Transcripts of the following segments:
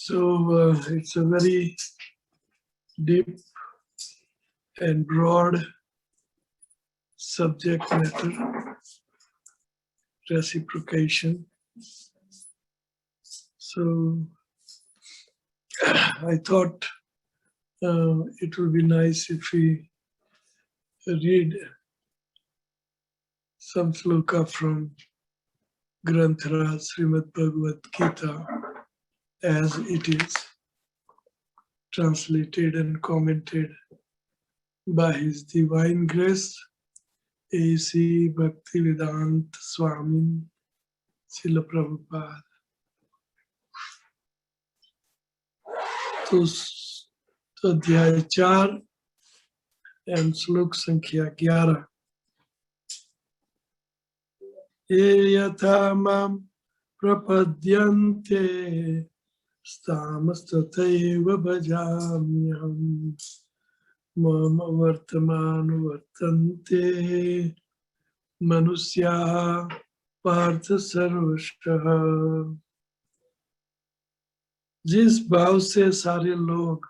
So it's a very deep and broad subject matter, reciprocation. So I thought it would be nice if we read some sloka from Granthara Srimad Bhagavad Gita as it is, translated and commented by His Divine Grace, A.C. Bhaktivedanta Swami Srila Prabhupada. तो अध्याय 4 एवं श्लोक संख्या 11। ये यथा मां प्रपद्यन्ते तामस्तथैव भजाम्यहम् मम वर्तमानुवर्तन्ते मनुष्याः पार्थ सर्वशः। जिस भाव से सारे लोग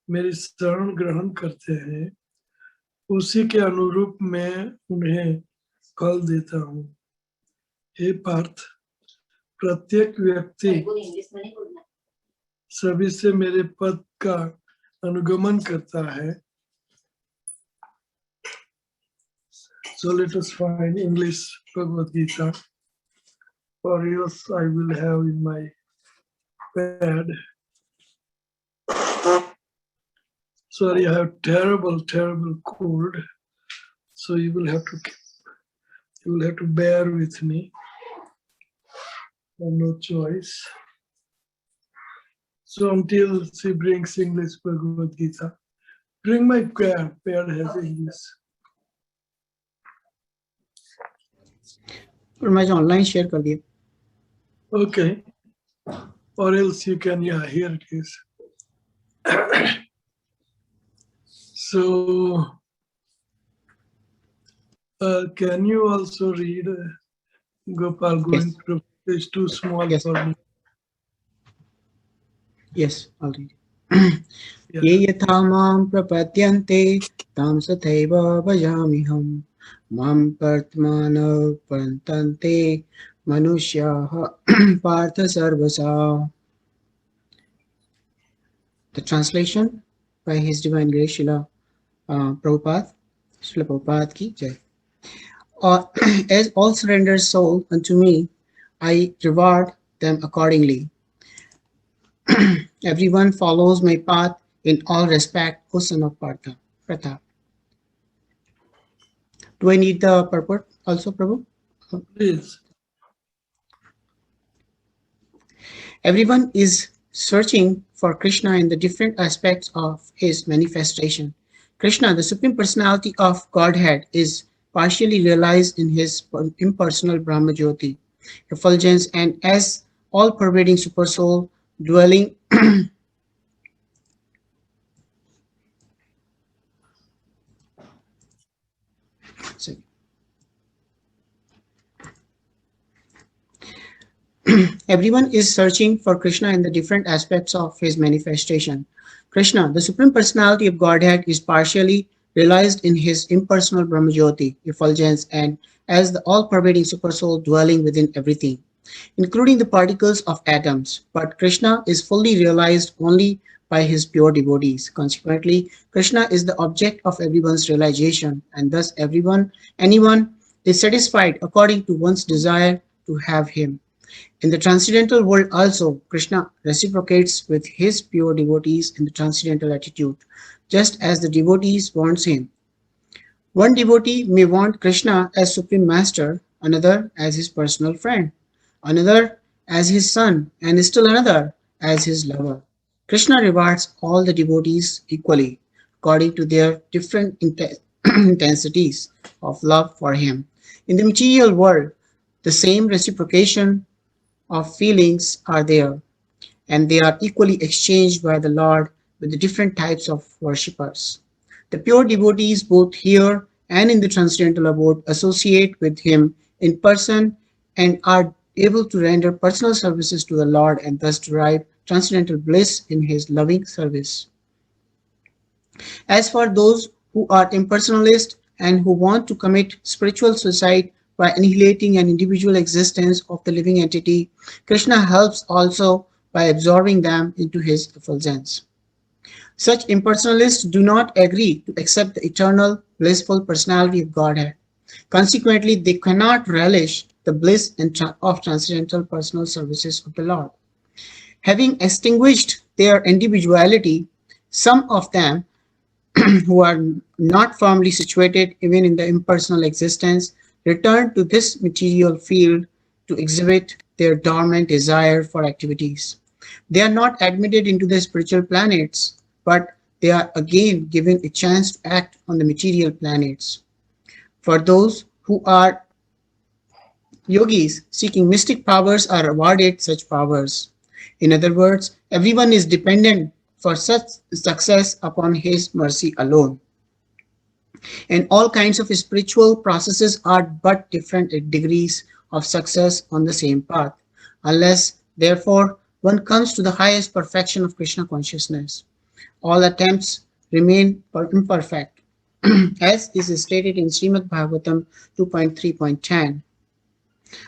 मेरी शरण ग्रहण करते हैं उसी के अनुरूप मैं उन्हें फल देता हूँ। हे पार्थ, प्रत्येक व्यक्ति सभी से मेरे पद का अनुगमन करता है। So let us find English Bhagavad Gita, or else I will have in my pad. Sorry, I have terrible cold, so you will have to bear with me. I have no choice. So until she brings English Bhagavad Gita, bring my pad. Pad has English. और मैं online share कर दिया. Okay. Or else you can, yeah, here it is. So, can you also read Gopal going through? It's too small for me. Yes, I'll read. ये यथा मां प्रपद्यन्ते तां तथैव भजाम्यहम् मां वर्तमानुवर्तन्ते मनुष्याः पार्थ सर्वशः. The translation by His Divine Grace Srila Prabhupada, Srila Prabhupada ki jai. As all surrendered soul unto me, I reward them accordingly. Everyone follows my path in all respect, O son of Pratap. Do I need the purport also, Prabhu? Please. Everyone is searching for Krishna in the different aspects of his manifestation. Krishna, the Supreme Personality of Godhead, is partially realized in his impersonal Brahma Jyoti, effulgence, and as all-pervading Supersoul dwelling Everyone is searching for Krishna in the different aspects of his manifestation. Krishna, the Supreme Personality of Godhead, is partially realized in his impersonal Brahmajyoti, effulgence, and as the all-pervading Supersoul dwelling within everything, including the particles of atoms. But Krishna is fully realized only by his pure devotees. Consequently, Krishna is the object of everyone's realization, and thus anyone is satisfied according to one's desire to have him. In the transcendental world also, Krishna reciprocates with his pure devotees in the transcendental attitude, just as the devotees wants him. One devotee may want Krishna as Supreme Master, another as his personal friend, another as his son, and still another as his lover. Krishna rewards all the devotees equally, according to their different intensities of love for him. In the material world, the same reciprocation of feelings are there, and they are equally exchanged by the Lord with the different types of worshippers. The pure devotees both here and in the transcendental abode associate with him in person and are able to render personal services to the Lord and thus derive transcendental bliss in his loving service. As for those who are impersonalist and who want to commit spiritual suicide by annihilating an individual existence of the living entity, Krishna helps also by absorbing them into his effulgence. Such impersonalists do not agree to accept the eternal, blissful personality of Godhead. Consequently, they cannot relish the bliss of transcendental personal services of the Lord. Having extinguished their individuality, some of them who are not firmly situated even in the impersonal existence return to this material field to exhibit their dormant desire for activities. They are not admitted into the spiritual planets, but they are again given a chance to act on the material planets. For those who are yogis seeking mystic powers are awarded such powers. In other words, everyone is dependent for such success upon his mercy alone. And all kinds of spiritual processes are but different degrees of success on the same path, unless, therefore, one comes to the highest perfection of Krishna consciousness. All attempts remain imperfect, as is stated in Srimad Bhagavatam 2.3.10.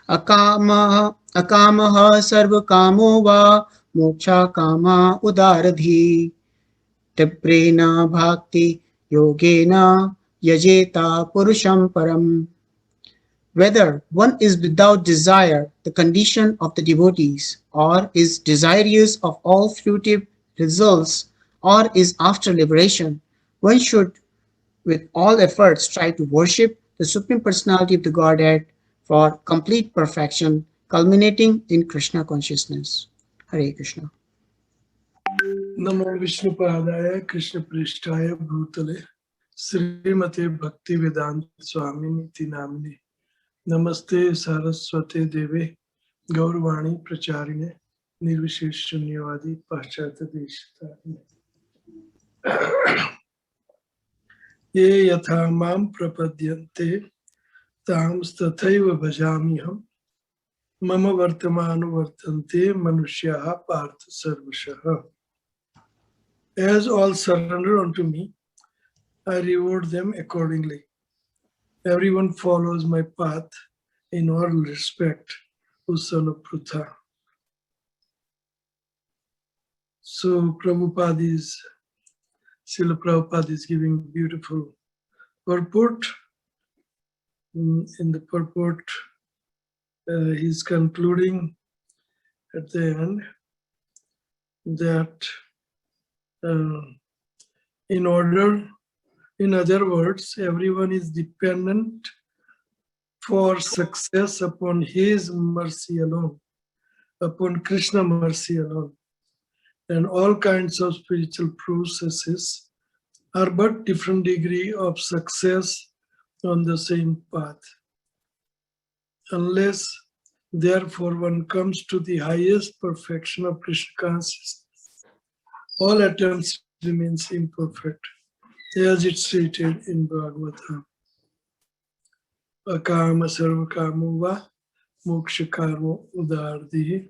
अकामः अकामः सर्वकामो वा मोक्षा कामा उदारधी तीव्रेण भक्ति योगेन यजेता पुरुषं param. Whether one is without desire, the condition of the devotees, or is desirous of all fruitive results, or is after liberation, one should with all efforts try to worship the Supreme Personality of the Godhead for complete perfection, culminating in Krishna consciousness. Hare Krishna. नमो विष्णुपादाय कृष्ण पृष्ठाय भूतले श्रीमते भक्ति वेदांत स्वामिनीति नामिने नमस्ते सारस्वते देवे गौरवाणी प्रचारिणे निर्विशेष शून्यवादी पाश्चात्य देशतारिणे ये यथा मां प्रपद्यन्ते तांस्तथैव भजाम्यहम् मम वर्तमानुवर्तन्ते मनुष्याः पार्थ सर्वशः. As all surrender unto me, I reward them accordingly. Everyone follows my path in all respect, O son of Prutha. So Srila Prabhupada is giving beautiful purport. In the purport, he's concluding at the end that in other words, everyone is dependent for success upon his mercy alone, upon Krishna mercy alone. And all kinds of spiritual processes are but different degree of success on the same path. Unless, therefore, one comes to the highest perfection of Krishna consciousness, all attempts remains imperfect, as it's stated in Bhagavatam. Akama sarvakamo va moksha karma udardihi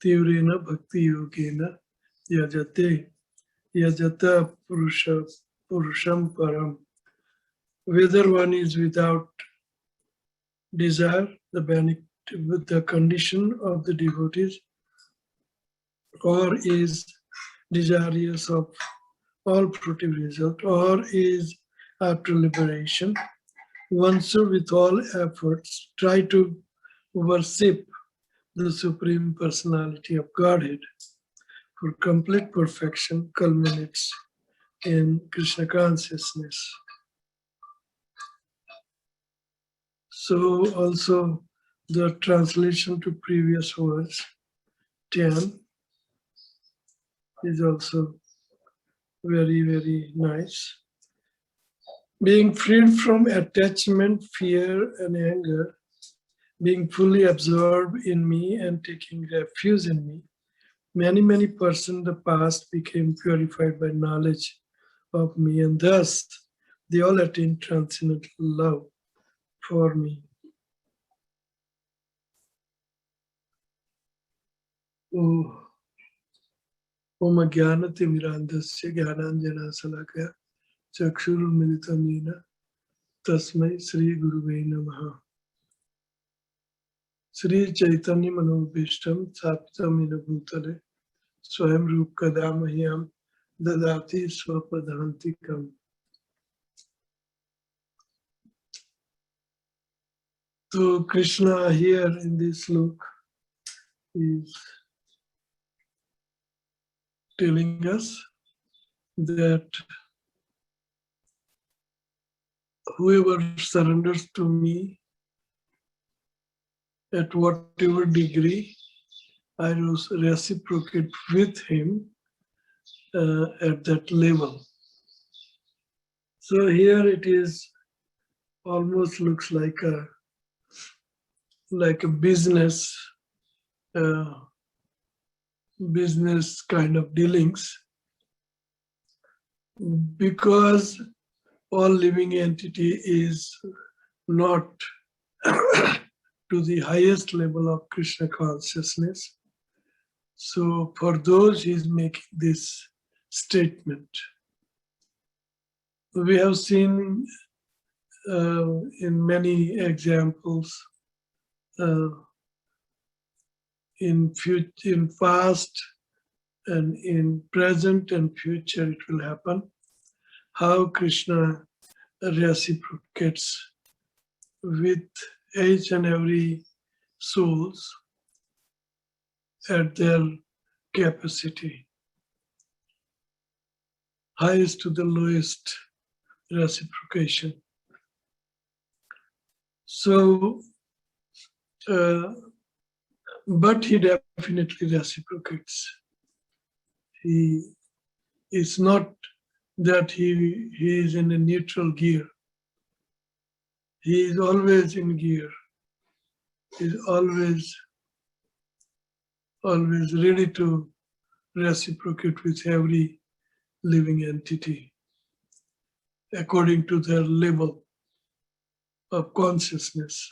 tivrena bhakti yogena yajate yajata purusham param. Whether one is without desire, the condition of the devotees, or is desirous of all fruitive result, or is after liberation, one should with all efforts try to worship the Supreme Personality of Godhead, for complete perfection culminates in Krishna consciousness. So also the translation to previous verse 10 is also very, very nice. Being freed from attachment, fear, and anger, being fully absorbed in me and taking refuge in me, many persons in the past became purified by knowledge of me, and thus they all attained transcendental love for me. Oh, Om Jnanatimirandasya Jnananjana Salakaya Chakshurunmilitam Yena Tasmai Sri Gurave Namaha. Sri Chaitanya Manobhishtam Sapitam Yena Bhutale Swayam Rupkadamahyam Dadati Swapadhantikam. So Krishna here in this sloka is telling us that whoever surrenders to me at whatever degree, I will reciprocate with him at that level. So here it is almost looks like a business kind of dealings, because all living entity is not to the highest level of Krishna consciousness. So for those he is making this statement. We have seen in many examples in past and in present and future it will happen, how Krishna reciprocates with each and every souls at their capacity, highest to the lowest reciprocation. So, but he definitely reciprocates. It's not that he is in a neutral gear. He is always in gear. He is always ready to reciprocate with every living entity according to their level of consciousness.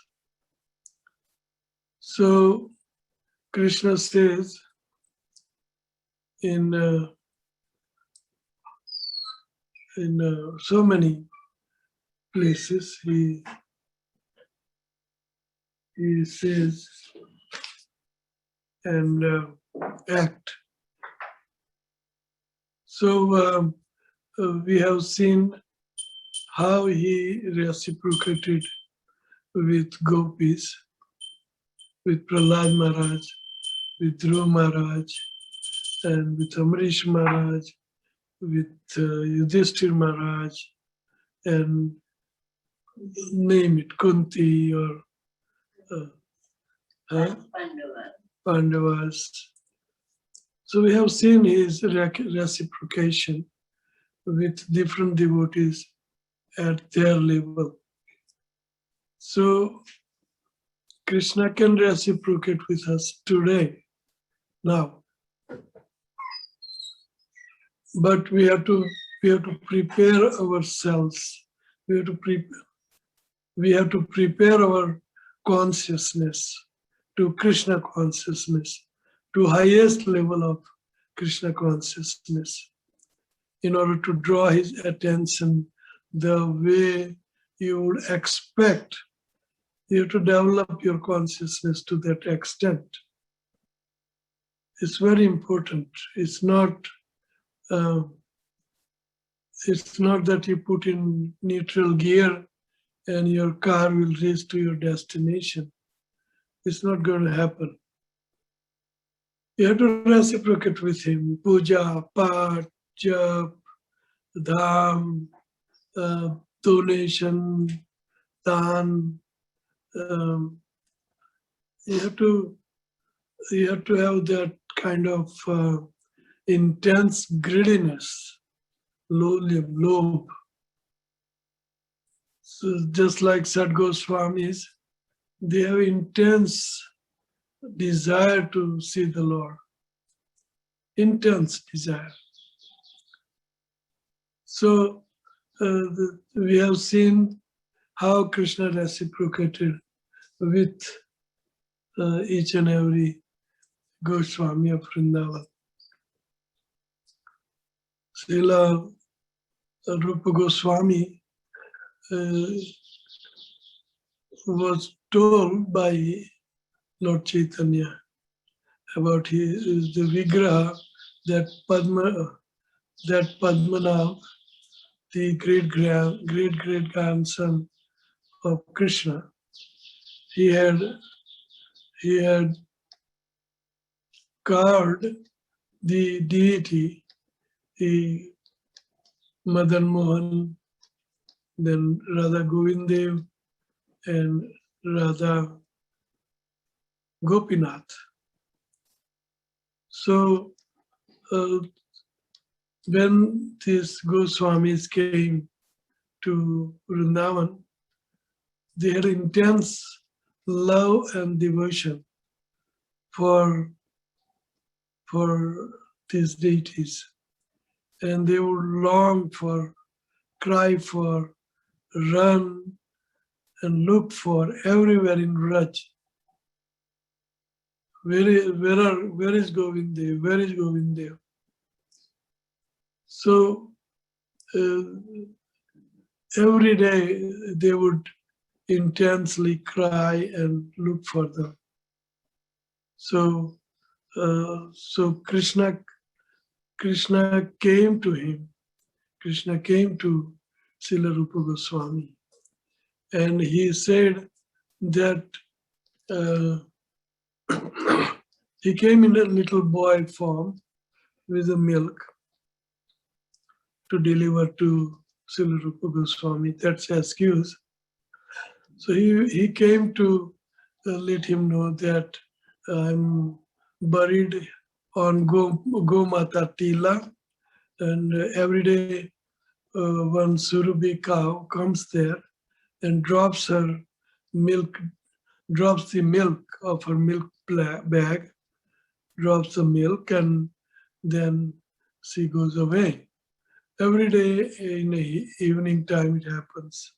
So Krishna says in so many places, he says and act. So we have seen how he reciprocated with gopis, with Prahlad Maharaj, with Dhruva Maharaj, and with Amrish Maharaj, with Yudhishthir Maharaj, and name it, Kunti or Pandavas. So we have seen his reciprocation with different devotees at their level. So Krishna can reciprocate with us today, now. But we have to prepare ourselves. We have to prepare our consciousness to Krishna consciousness, to highest level of Krishna consciousness, in order to draw his attention the way you would expect. You have to develop your consciousness to that extent. It's very important. It's not that you put in neutral gear and your car will reach to your destination. It's not going to happen. You have to reciprocate with him. Puja, Pat, Jap, Dham, donation, Dan. You have to have that kind of intense greediness, lobe. So just like Sad Goswamis, they have intense desire to see the Lord. Intense desire. So we have seen how Krishna reciprocated with each and every Goswami of Vrindavan. Srila Rupa Goswami was told by Lord Chaitanya about the Vigraha that Padmanabh, the great grandson of Krishna, he had carved the deity, the Madan Mohan, then Radha Govindev, and Radha Gopinath. So when these Goswamis came to Vrindavan, they had intense love and devotion for these deities, and they would long for, cry for, run and look for everywhere in Raj. Where is Govindev? Where is Govindev? So every day they would intensely cry and look for them. So Krishna came to him. Krishna came to Srila Rupa Goswami, and he said that he came in a little boy form with a milk to deliver to Srila Rupa Goswami. That's the excuse. So he came to let him know that I'm buried on Gomata Tila, and every day one Surabhi cow comes there and drops the milk of her milk bag, drops the milk, and then she goes away. Every day in the evening time it happens.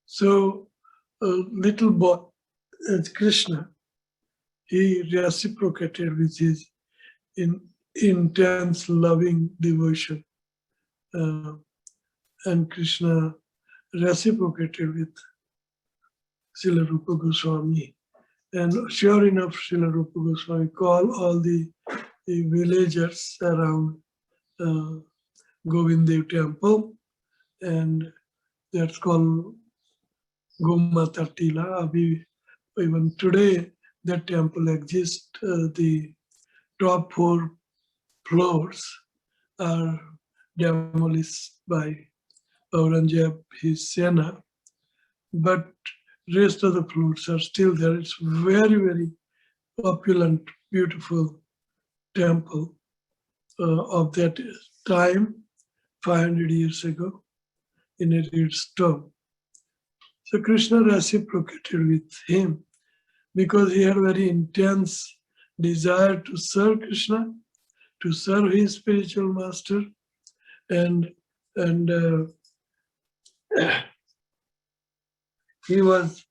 So a little boy, Krishna, he reciprocated with his intense loving devotion. And Krishna reciprocated with Srila Rupa Goswami. And sure enough, Srila Rupa Goswami called all the villagers around Govindev temple, and that's called Gomata Tila. Even today, that temple exists. The top 4 floors are demolished by Aurangzeb, his Sena, but rest of the floors are still there. It's very, very opulent, beautiful temple of that time, 500 years ago, in its tomb. So Krishna reciprocated with him because he had very intense desire to serve Krishna, to serve his spiritual master, and he was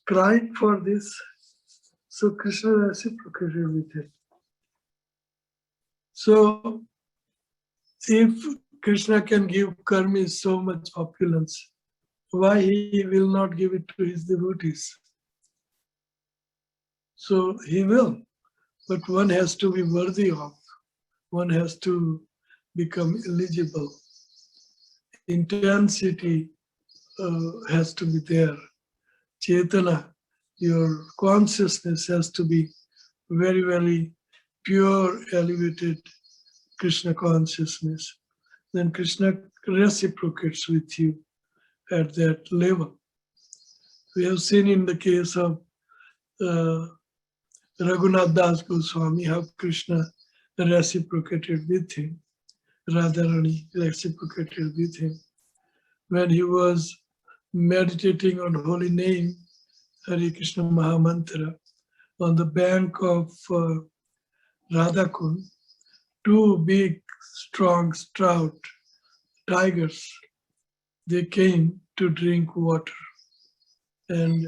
crying for this. So Krishna reciprocated with him. So if Krishna can give karmis so much opulence, why he will not give it to his devotees? So he will, but one has to be worthy of, one has to become eligible. Intensity has to be there. Chetana, your consciousness has to be very, very pure, elevated Krishna consciousness. Then Krishna reciprocates with you at that level. We have seen in the case of Raghunath Das Goswami how Krishna reciprocated with him. Radharani reciprocated with him. When he was meditating on holy name, Hare Krishna Mahamantra, on the bank of Radhakund, 2 big, strong, stout tigers, they came to drink water. And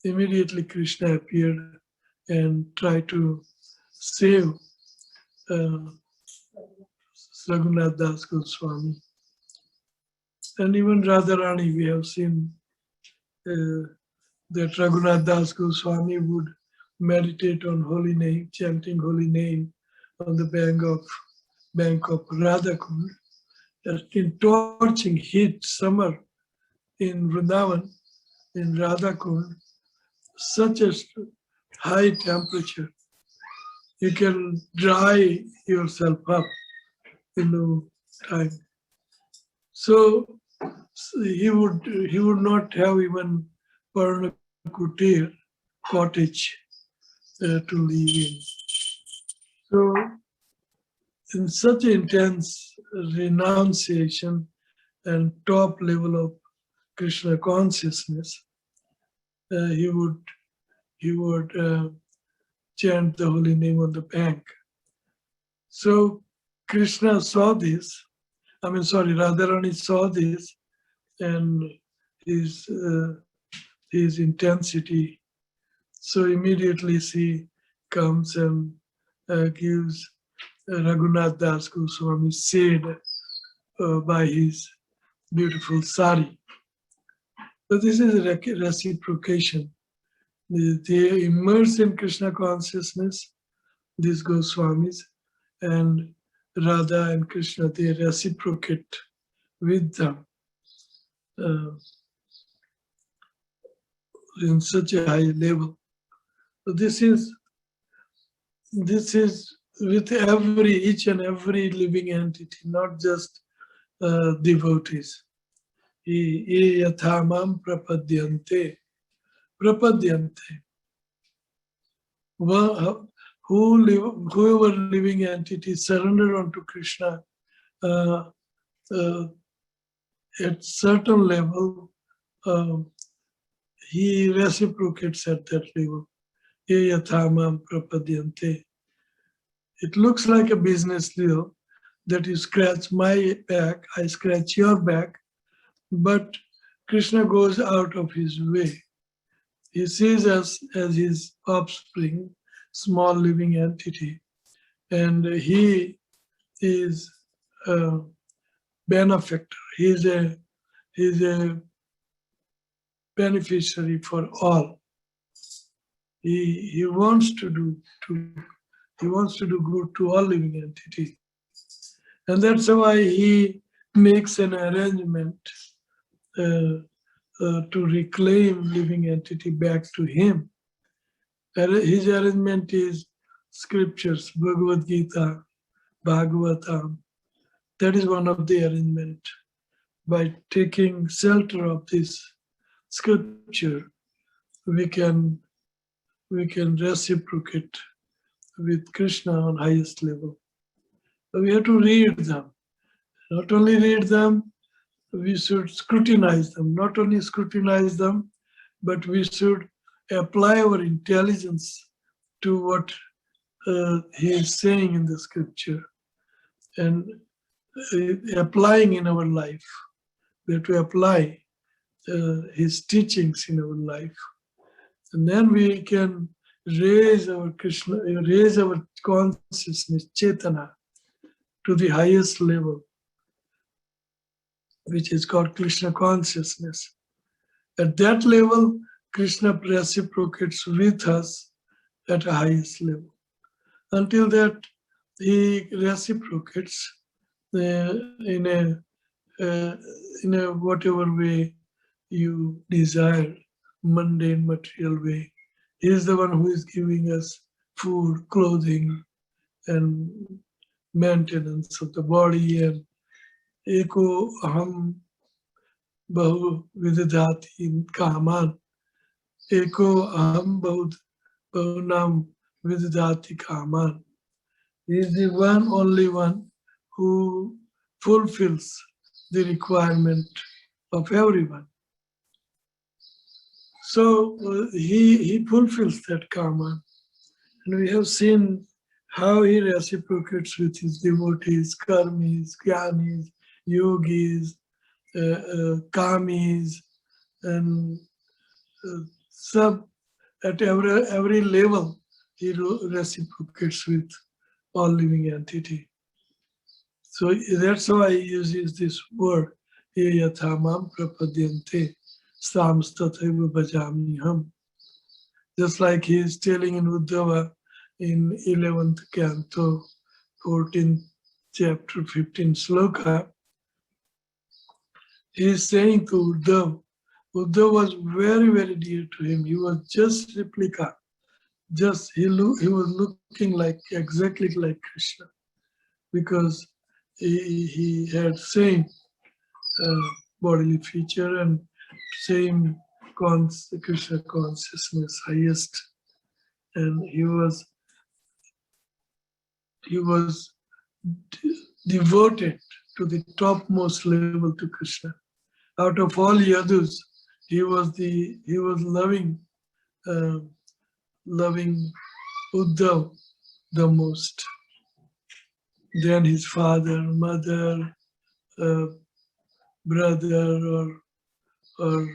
immediately Krishna appeared and tried to save Raghunath Das Goswami. And even Radharani, we have seen that Raghunath Das Goswami would meditate on holy name, chanting holy name on the bank of Radhakund. In torching heat, summer in Vrindavan, in Radhakund, such a high temperature, you can dry yourself up in no time. So he would not have even Parnakutir cottage to live in. So in such intense renunciation and top level of Krishna consciousness, he would chant the holy name on the bank. So Krishna saw this. Radharani saw this, and his intensity. So immediately she comes and gives Raghunath Das Goswami shade by his beautiful sari. So this is a reciprocation. They immerse in Krishna consciousness, these Goswamis, and Radha and Krishna, they reciprocate with them in such a high level. So this is with each and every living entity, not just devotees. Ye yathamam prapadyante. Whoever living entity surrender unto Krishna at certain level, he reciprocates at that level. Ye yathamam prapadyante. It looks like a business deal that you scratch my back, I scratch your back, but Krishna goes out of his way. He sees us as his offspring, small living entity, and he is a benefactor. He's a beneficiary for all. He wants to do good to all living entities, and that's why he makes an arrangement to reclaim living entity back to him. His arrangement is scriptures, Bhagavad Gita, Bhagavatam. That is one of the arrangement. By taking shelter of this scripture, we can reciprocate with Krishna on highest level. So we have to read them. Not only read them, we should scrutinize them. Not only scrutinize them, but we should apply our intelligence to what he is saying in the scripture and applying in our life. We have to apply his teachings in our life. And then we can raise our consciousness, Chetana, to the highest level, which is called Krishna consciousness. At that level, Krishna reciprocates with us at a highest level. Until that, he reciprocates in a whatever way you desire, mundane material way. He is the one who is giving us food, clothing, and maintenance of the body. And eko aham bahu vidadati kaman. Eko aham bahunam vidadati kaman. He is the only one who fulfills the requirement of everyone. So he fulfills that karma. And we have seen how he reciprocates with his devotees, karmis, jnanis, yogis, kamis, and at every level he reciprocates with all living entity. So that's why he uses this word, ye yathamam prapadyante samstataiva bhajamiham. Just like he is telling in Uddhava in 11th canto, 14th chapter, 15th sloka, he is saying to Uddhava, Uddhava was very, very dear to him. He was just replica. Just he was looking like exactly like Krishna, because he had same bodily feature and same Krishna consciousness highest, and he was devoted to the topmost level to Krishna. Out of all yadus, he was loving Uddhav the most. Then his father, mother, brother, or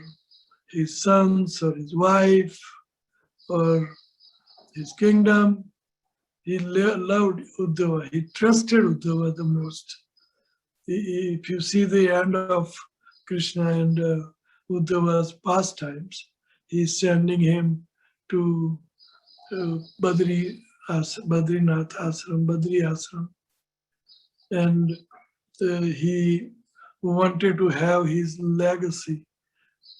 his sons, or his wife, or his kingdom. He loved Uddhava. He trusted Uddhava the most. If you see the end of Krishna and Uddhava's pastimes, he's sending him to Badrinath ashram, Badri ashram, and he wanted to have his legacy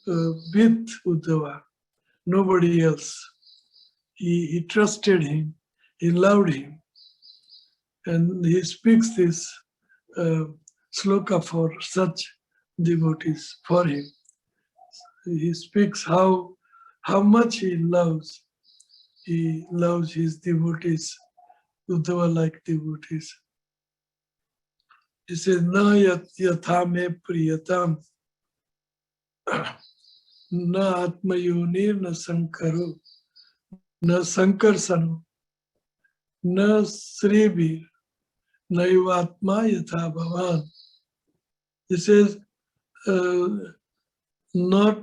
with Uddhava, nobody else. He trusted him, he loved him, and he speaks this sloka for such devotees for him. He speaks how much he loves. He loves his devotees, Uddhava-like devotees. He says, na yatha me priyatam, na atmayonir na sankaro, na sankarsano, na sribir, na yuvatma yatha bhavan. He says, not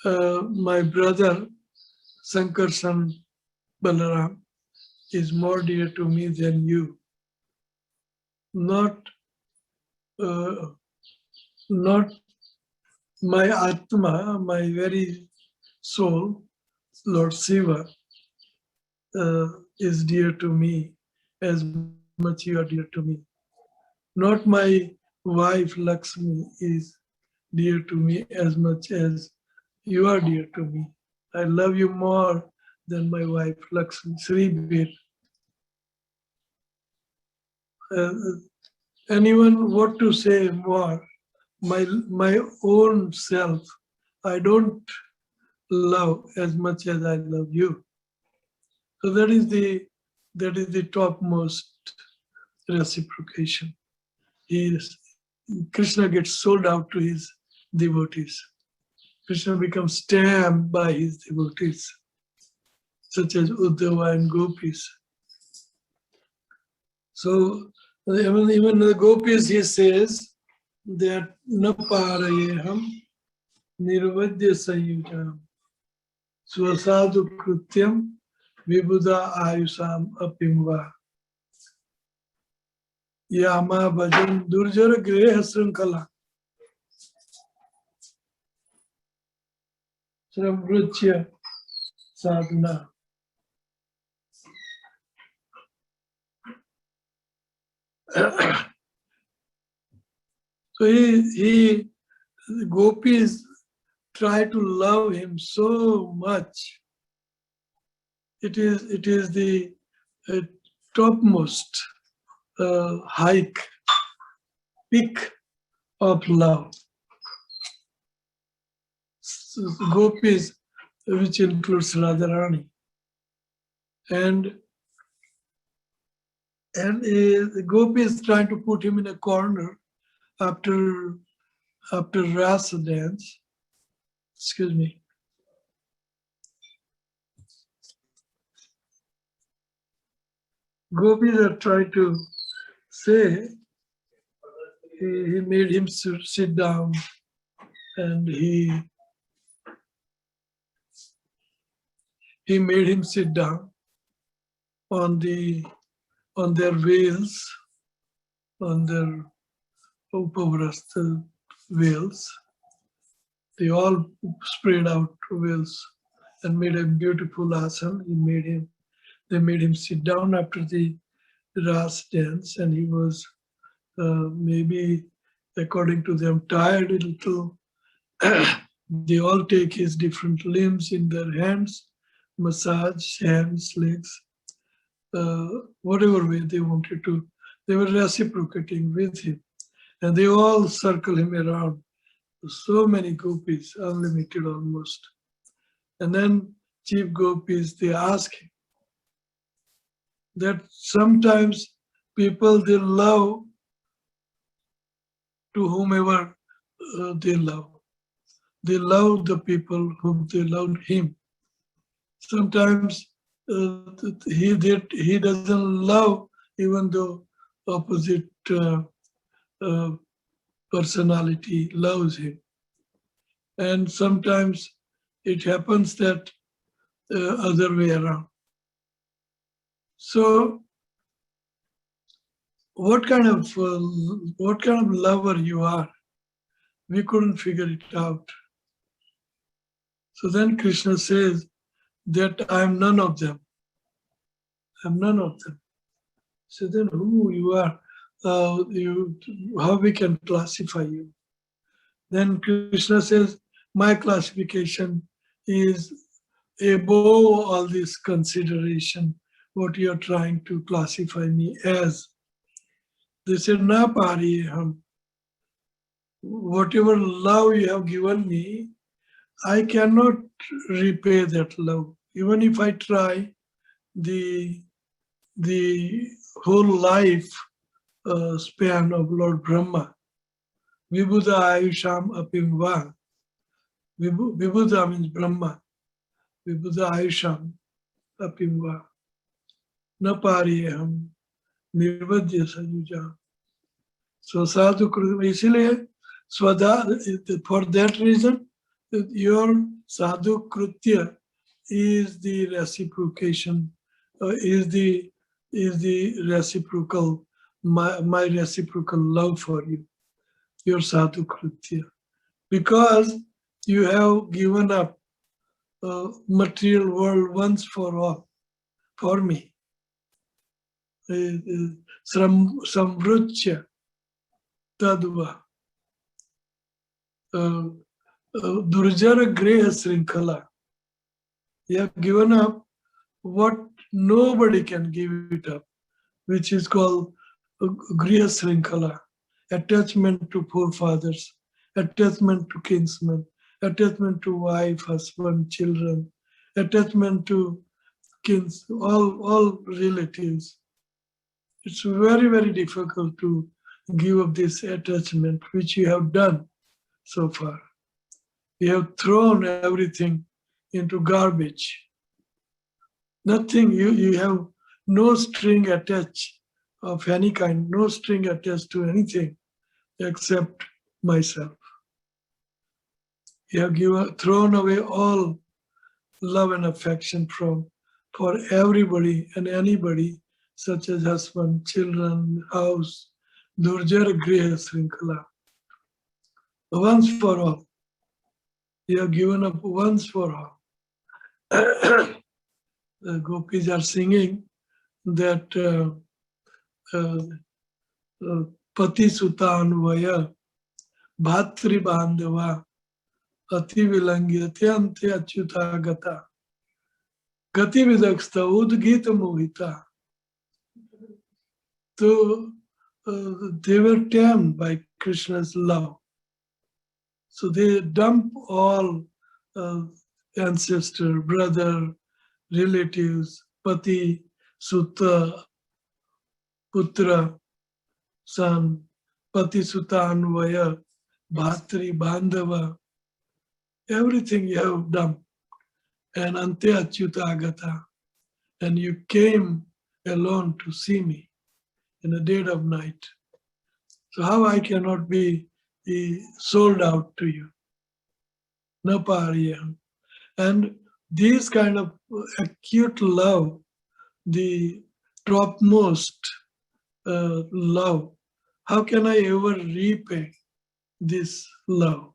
my brother Sankarsan Balaram is more dear to me than you. Not my Atma, my very soul, Lord Shiva, is dear to me as much you are dear to me. Not my wife Lakshmi is dear to me as much as you are dear to me. I love you more than my wife Lakshmi. Sribir. Anyone what to say more? My own self, I don't love as much as I love you. So that is the topmost reciprocation. Krishna gets sold out to his devotees. Krishna becomes stamped by his devotees, such as Uddhava and gopis. So even the gopis, he says that na parayeham nirvadya sayujam swasadu krutyam vibuddha ayusam apimva yama bhajan durjara greha srinkala sramruchya sadhana. So the gopis try to love him so much. It is the topmost hike, peak of love. So gopis, which includes Radharani, and the gopi is trying to put him in a corner after rasa dance. Excuse me. Gopis are trying to say he made him sit down, and he made him sit down on their veils, on their upavrasta veils. They all spread out veils and made a beautiful asana. They made him sit down after the Ras dance, and he was maybe, according to them, tired a little. They all take his different limbs in their hands, massage hands, legs, whatever way they wanted to. They were reciprocating with him, and they all circle him around. So many gopis, unlimited almost. And then chief gopis, they ask him that sometimes people, they love to whomever they love. They love the people whom they love him. Sometimes he doesn't love even though opposite uh, personality loves him. And sometimes it happens that other way around. So what kind of lover you are, we couldn't figure it out. So then Krishna says that I am none of them. I am none of them. So then who you are? How we can classify you? Then Krishna says, my classification is above all this consideration, what you are trying to classify me as. They said, na pariyaham. Whatever love you have given me, I cannot repay that love. Even if I try, the whole life span of Lord Brahma, Vibhuda Ayusham Apimva. Vibhuda means Brahma. Vibhuda Ayusham Apimva. Napariyaham Nirvadya Sayuja. So sadhu isliye for that reason, your sadhu krutya is the reciprocation, is the reciprocal, my reciprocal love for you, your sadhu krutya, because you have given up material world once for all, for me. Samvrutya tadva durjara greha srinkhala. You have given up what nobody can give it up, which is called griha srinkhala, attachment to forefathers, attachment to kinsmen, attachment to wife, husband, children, attachment to all relatives. It's very, very difficult to give up this attachment, which you have done so far. You have thrown everything into garbage. Nothing, you have no string attached of any kind, no string attached to anything except myself. You have thrown away all love and affection for everybody and anybody, such as husband, children, house, durjara griha srinkhala. Once for all. You have given up once for all. The gopis are singing that Pati Sutanvaya Bhatri Bandhava Ati Vilangyate Ante Achyuta Gata Gati Vidaksta Udgita Mohita. So they were tamed by Krishna's love. So they dump all ancestor, brother, relatives, pati, sutta, putra, son, pati sutta anvaya, bhatri, bandhava, everything you have done. And ante achyuta agata. And you came alone to see me in the dead of night. So how I cannot be sold out to you? Na pariyam. And this kind of acute love, the topmost love, how can I ever repay this love?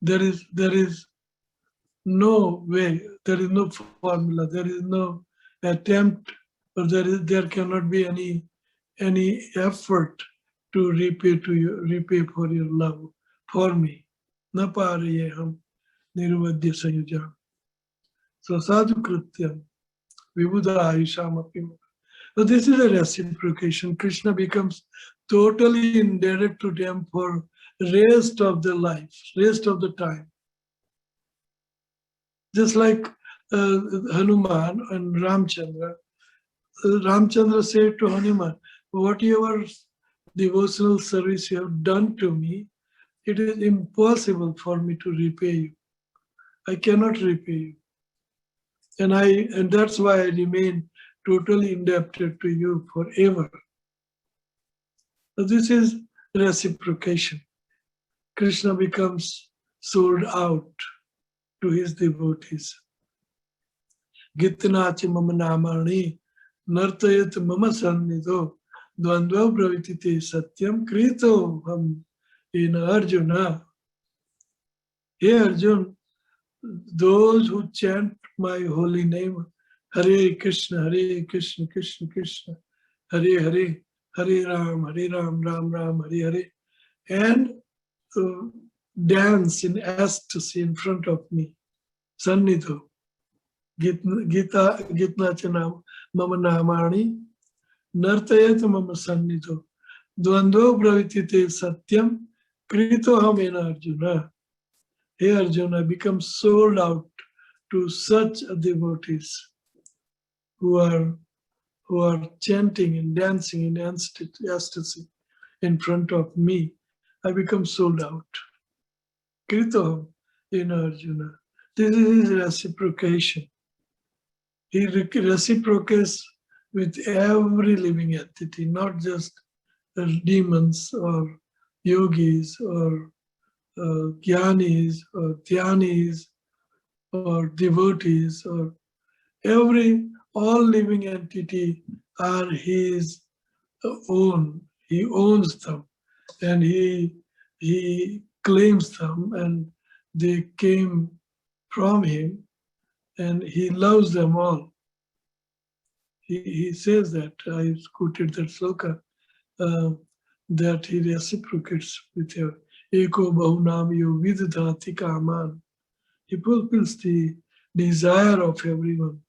There is no way, there is no formula, there is no attempt, or there cannot be any effort to repay for your love for me. Na parayeham nirvadya sayujam. So sadhu krityam vibuddha ayusham apima. So this is a reciprocation. Krishna becomes totally indebted to them for rest of the life, rest of the time. Just like Hanuman and Ramchandra. Ramchandra said to Hanuman, whatever devotional service you have done to me, it is impossible for me to repay you. I cannot repay you. And that's why I remain totally indebted to you forever. So this is reciprocation. Krishna becomes sold out to his devotees. Gitnachi mama namani nartayat mama sannidho dvandva pravitite satyam krito ham in Arjuna. Hey Arjun, those who chant my holy name, Hare Krishna, Krishna Krishna, Hare Hare, Hare Ram, Ram Ram, Hare Hare, and dance in ecstasy in front of me. Sannidho. Gita Chanam Mama Namani Nartayat Mama Sannidho. Dvando Pravitite Satyam Krito Hamena Arjuna. Hey Arjuna, become sold out to such devotees who are chanting and dancing in ecstasy in front of me. I become sold out. Krito in Arjuna. This is reciprocation. He reciprocates with every living entity, not just demons or yogis or jnanis or dhyanis or devotees or all living entity are his own. He owns them and he claims them and they came from him and he loves them all. He says that, I quoted that sloka, that he reciprocates with her. Eko bahunam yo vidadhati kaman. He fulfills the desire of everyone.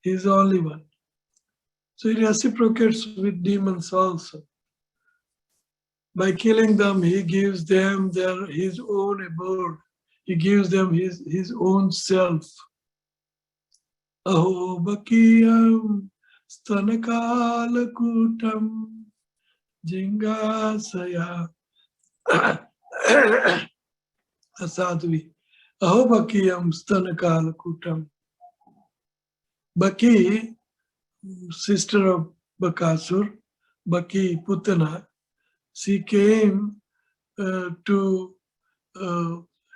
He is the only one. So he reciprocates with demons also. By killing them, he gives them his own abode. He gives them his own self. Aho bakiyam stanakala kutam jingasaya asadvi. Aho bakiyam stanakala kutam. Baki, sister of Bakasur, Baki Putana, she came to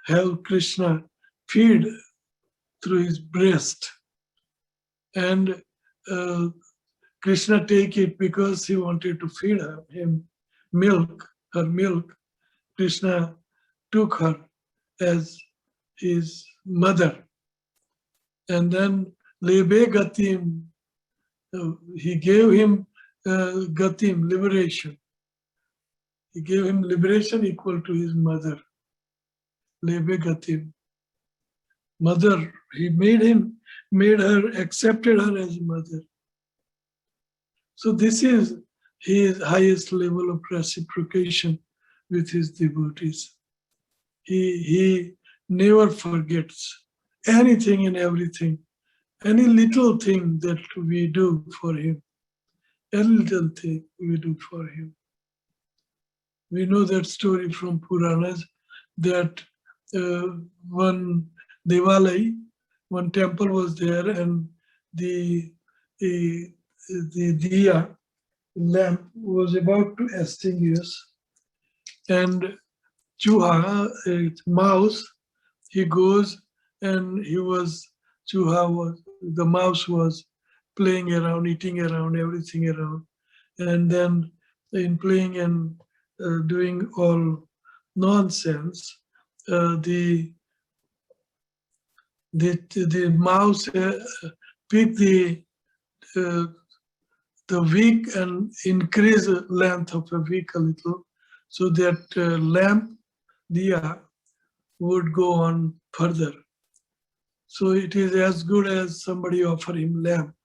have Krishna feed through his breast. And Krishna take it because he wanted to feed him milk, her milk. Krishna took her as his mother. And then Lebe Gatim, he gave him Gatim, liberation. He gave him liberation equal to his mother. Lebe Gatim. Mother, he made her, accepted her as mother. So this is his highest level of reciprocation with his devotees. He never forgets anything and everything, any little thing that we do for him, any little thing we do for him. We know that story from Puranas that one Devalai, one temple was there, and the diya lamp was about to extinguish, and Chuha, a mouse, he goes and the mouse was playing around, eating around, everything around, and then in playing and doing all nonsense, the mouse pick the wick and increase the length of a wick a little, so that lamp diya would go on further. So it is as good as somebody offer him lamp.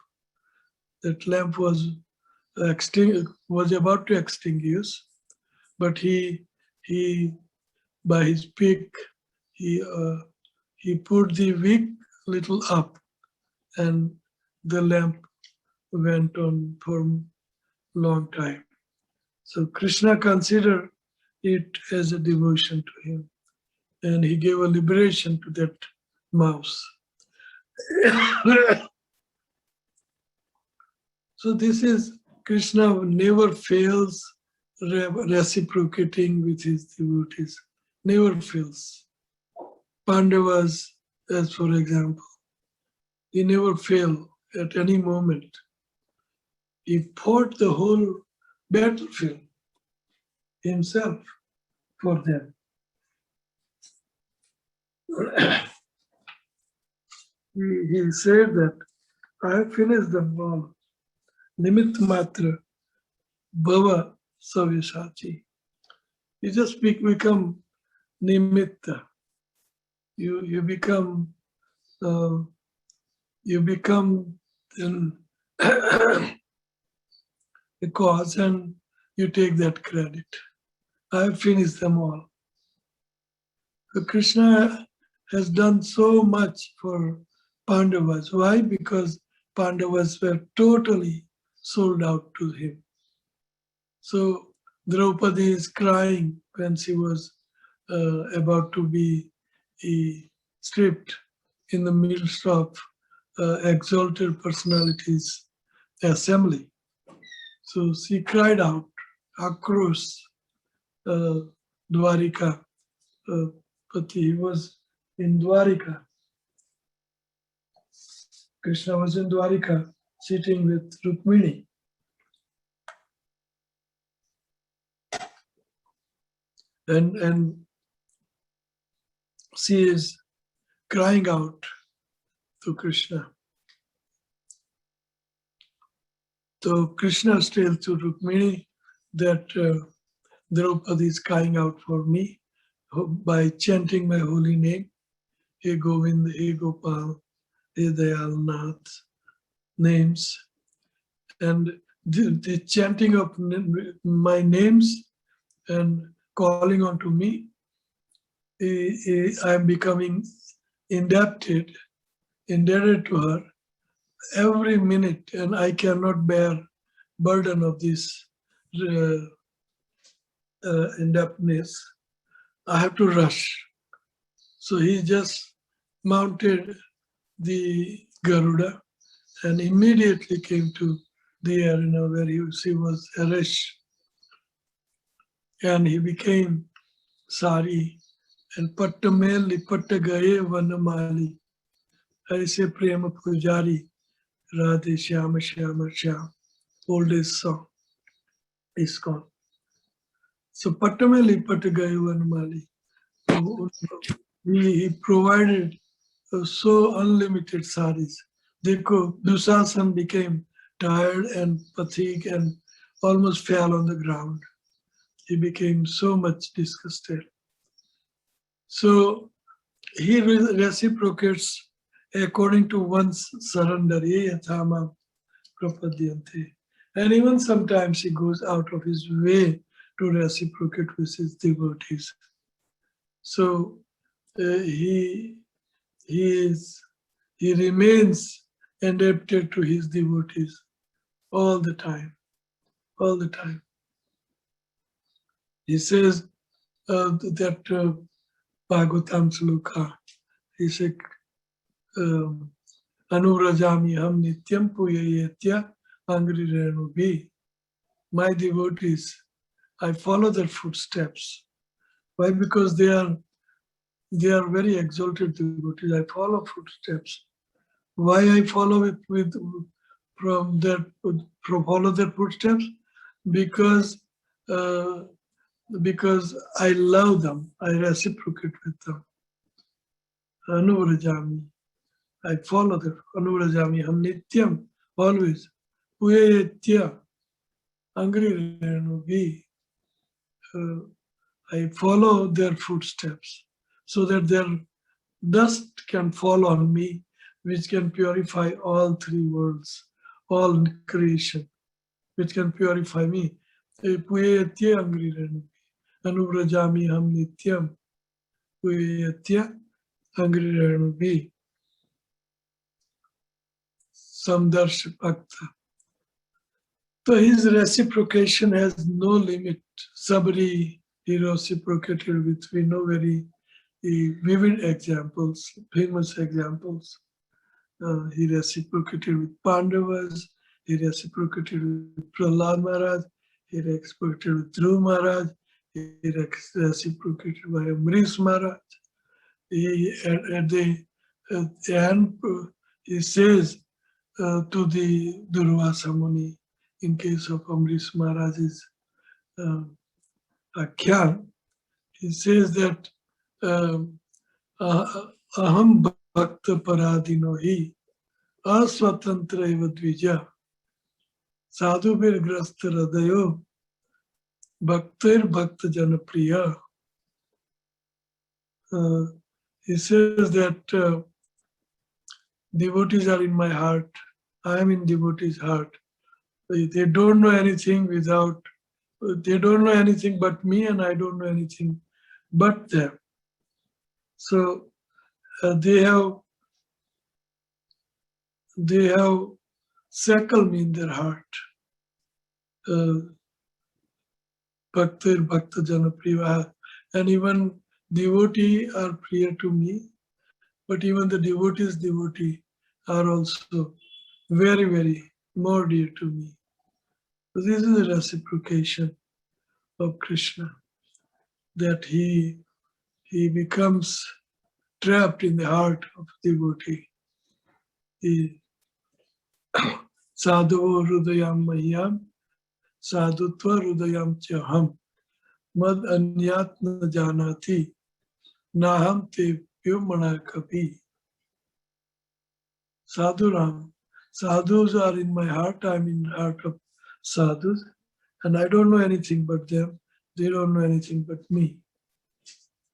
That lamp was about to extinguish, but he by his pick he put the wick little up, and the lamp went on for a long time. So Krishna considered it as a devotion to him, and he gave a liberation to that mouse. So this is Krishna never fails reciprocating with his devotees, never fails. Pandavas, as for example, he never failed at any moment. He fought the whole battlefield himself for them. He said that I have finished them all. Nimit matra bhava savyasati. You just become nimitta. You become a cause, and you take that credit. I have finished them all. So Krishna has done so much for Pandavas. Why? Because Pandavas were totally sold out to him. So Draupadi is crying when she was about to be stripped in the midst of exalted personalities assembly. So she cried out, Akros, Dwarika, Pati. He was in Dwarika. Krishna was in Dwarika, sitting with Rukmini. And she is crying out to Krishna. So Krishna tells to Rukmini that Draupadi is crying out for me by chanting my holy name, He Govind, He Gopal, He Dayal Nath names. And the chanting of my names and calling on to me, I am becoming indebted to her every minute, and I cannot bear burden of this indebtedness. I have to rush. So he just mounted the Garuda and immediately came to the arena where she was arrested. And he became Sari and Pattamel Lipatta Gaye Vanamali. Aise Prema Pujari Radhe Shyama Shyama Shyam. Oldest song, ISKCON. So Pattamel Lipatta Gaye Vanamali. He provided so unlimited saris. Dusasan became tired and fatigued and almost fell on the ground. He became so much disgusted. So he reciprocates according to one's surrender. And even sometimes he goes out of his way to reciprocate with his devotees. So he remains indebted to his devotees all the time. He says that Bhagavatam Sloka, he said, Anuvrajami ham nityam puyayetya angri renubi. My devotees, I follow their footsteps. Why? Because they are very exalted devotees. I follow footsteps. Why I follow it follow their footsteps? Because because I love them, I reciprocate with them. Anuvrajami, I follow them. Anuvrajami, ham nityam, always. Uyetya, angry renugi. I follow their footsteps so that their dust can fall on me, which can purify all three worlds, all creation, which can purify me. Puyetya angri renugi. Anuvrajami ham nityam. Puyetya angri renugi. Samdarsh Bhakta. So his reciprocation has no limit. Sabri, he reciprocated with, we know, very vivid examples, famous examples. He reciprocated with Pandavas, he reciprocated with Prahlad Maharaj, he reciprocated with Dhruv Maharaj, he reciprocated by Amrish Maharaj. At the end, he says to the Durvasa Muni, in case of Amrish Maharaj's Akhyan, he says that aham bhakta paradino hi aswatantra eva dvija sadhubir grasta radayo bhaktir bhakta janapriya. He says that devotees are in my heart. I am in devotees' heart. They don't know anything without, they don't know anything but me, and I don't know anything but them. So they have shackled me in their heart. Bhaktir Bhakta Janapriya, and even devotee are priya to me, but even the devotee's devotee are also very, very more dear to me. So this is the reciprocation of Krishna, that he becomes trapped in the heart of devotee. Sadhu Hrudayam Mahyam Sadhutva Hrudayam Chaham Mad Anyat Na Janati Naham Te Pyumana Kapi. Sadhuram. Sadhus are in my heart, I am in the heart of sadhus, and I don't know anything but them. They don't know anything but me.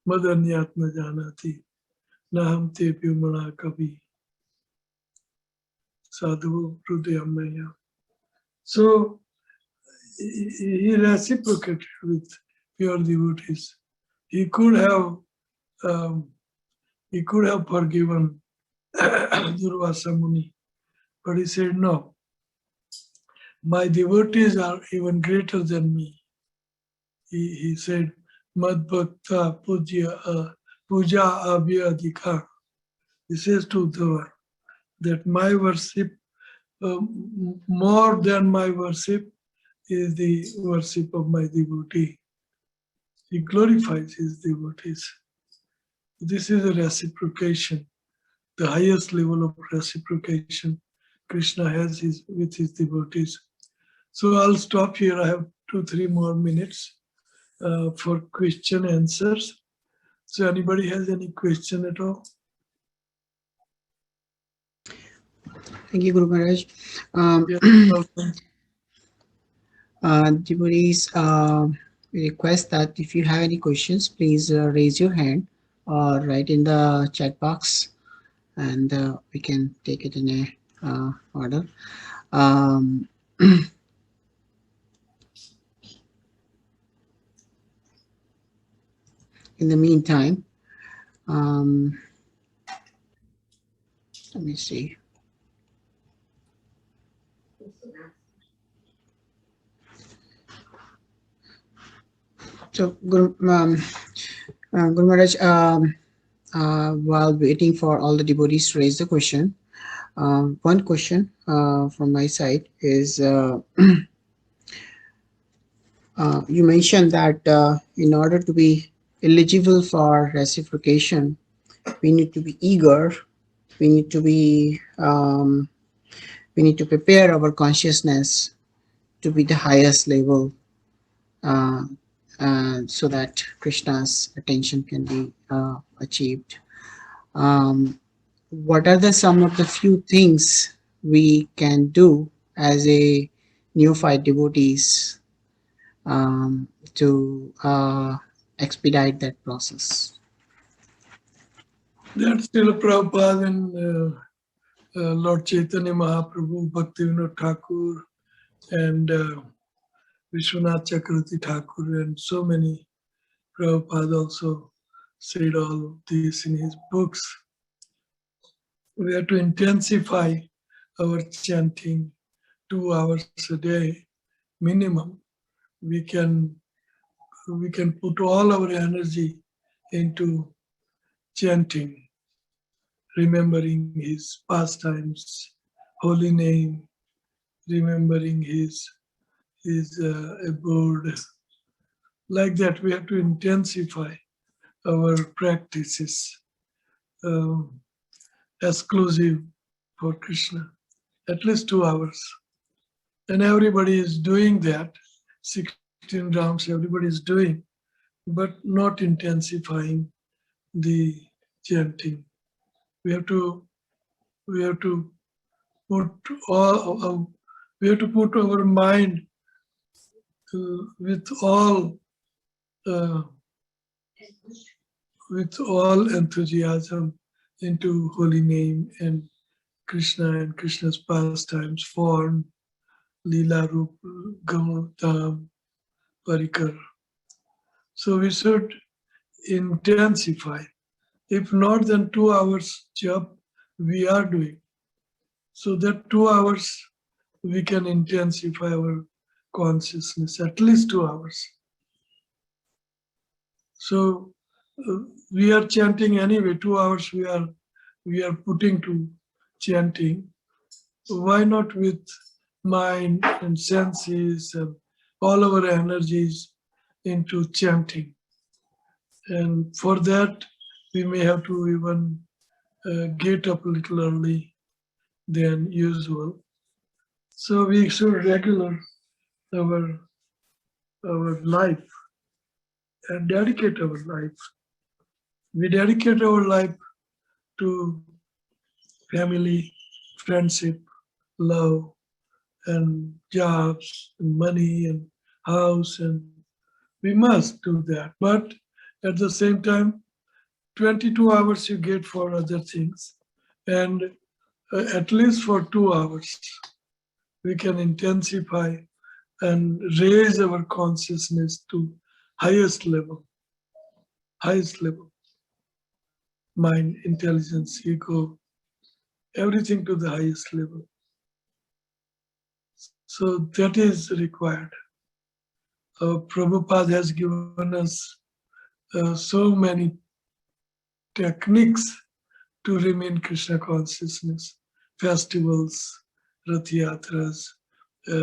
Mad Anyat Na Janati Naham Te Pyumana Kapi. Sadhu Hrudayam Mahyam. So he reciprocated with pure devotees. He could have forgiven Durvasa Muni, but he said no. My devotees are even greater than me. He said, Mad Bhakta Puja Abhyadhika. He says to Uddhava that my worship, more than my worship, is the worship of my devotee. He glorifies his devotees. This is a reciprocation, the highest level of reciprocation Krishna has with his devotees. So I'll stop here. I have 2-3 more minutes for question answers. So anybody has any question at all? Thank you, Guru Maharaj. Devotees, we request that if you have any questions, please raise your hand or write in the chat box, and we can take it in a order. In the meantime, let me see. So, Guru Maharaj, while waiting for all the devotees to raise the question, one question from my side is, you mentioned that in order to be eligible for reciprocation, we need to be eager, we need to be, we need to prepare our consciousness to be the highest level so that Krishna's attention can be achieved. Um, what are the some of the few things we can do as a neophyte devotees to expedite that process? That's still Prabhupada and Lord Chaitanya Mahaprabhu, Bhaktivinoda Thakur, and Vishwanath Chakravarti Thakur, and so many. Prabhupada also said all this in his books. We have to intensify our chanting 2 hours a day minimum. We can put all our energy into chanting, remembering his pastimes, holy name, remembering his abode. Like that, we have to intensify our practices, um, exclusive for Krishna, at least 2 hours. And everybody is doing that. 16 rounds, everybody is doing, but not intensifying the chanting. We have to put all we have to put our mind with all uh, enthusiasm into holy name and Krishna and Krishna's pastimes, form, Leela, Rup, Gam, Parikar. So we should intensify. If not, then 2 hours job we are doing. So that 2 hours we can intensify our consciousness, at least 2 hours. So we are chanting anyway, 2 hours we are putting to chanting. Why not with mind and senses and all our energies into chanting? And for that, we may have to even get up a little early than usual. So we should regular our life and dedicate our life. We dedicate our life to family, friendship, love, and jobs, and money, and house, and we must do that. But at the same time, 22 hours you get for other things, and at least for 2 hours, we can intensify and raise our consciousness to highest level, mind, intelligence, ego, everything to the highest level. So that is required. Prabhupada has given us so many techniques to remain Krishna consciousness. Festivals, Rath Yatras,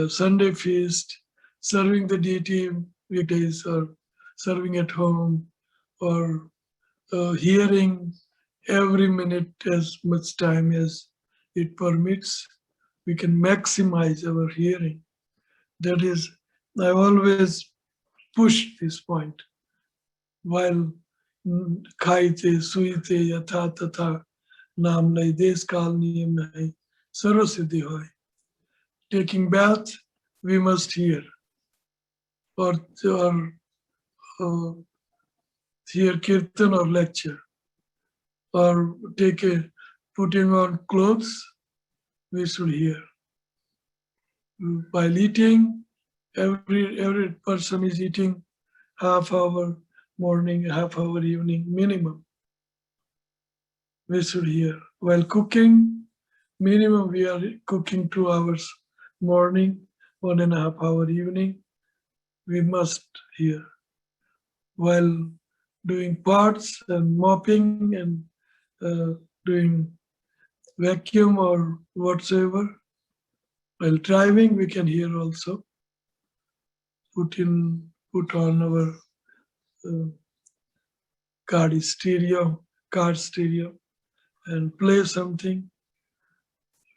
Sunday feast, serving the deity weekdays, or serving at home, or hearing every minute as much time as it permits. We can maximize our hearing. That is, I always push this point. While खाइते सुईते यथा तथा नाम लय देश काल नियम नहीं सर्व सिद्धि होय. Taking bath, we must hear, or uh, hear kirtan or lecture, or putting on clothes, we should hear. While eating, every person is eating half hour morning, half hour evening minimum. We should hear. While cooking, minimum we are cooking 2 hours morning, 1.5 hour evening. We must hear. While doing pots and mopping and doing vacuum or whatsoever, while driving we can hear also. Put on our car stereo, and play something.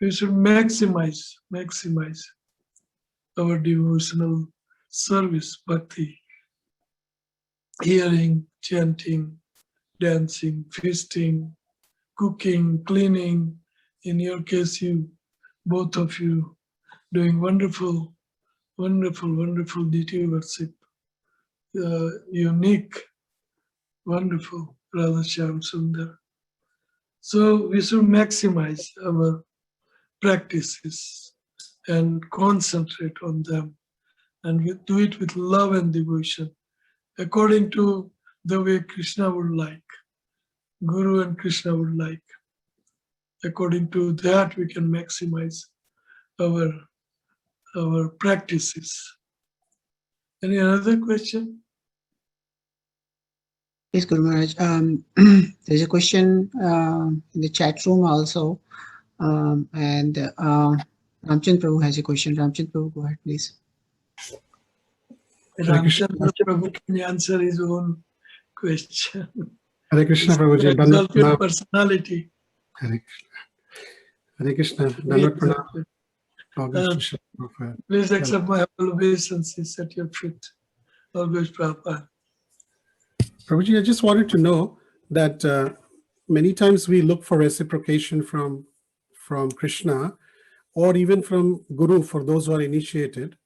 We should maximize our devotional service, bhakti. hearing, chanting, dancing, feasting, cooking, cleaning. In your case, both of you, doing wonderful, wonderful, wonderful deity worship. Unique, wonderful, Radha Shyam Sundar. So we should maximize our practices and concentrate on them, and we do it with love and devotion according to the way Krishna would like, Guru and Krishna would like. According to that, we can maximize our practices. Any other question? Yes, Guru Maharaj. There's a question in the chat room also. And Ramchand Prabhu has a question. Ramchand Prabhu, go ahead, please. Ramchandra Prabhu can answer his own question. Hare Krishna, Prabhuji. Exalted personality. Hare Krishna. Please accept my obeisances at your feet. Always Prabhupada. Prabhuji, I just wanted to know that many times we look for reciprocation from Krishna or even from Guru for those who are initiated,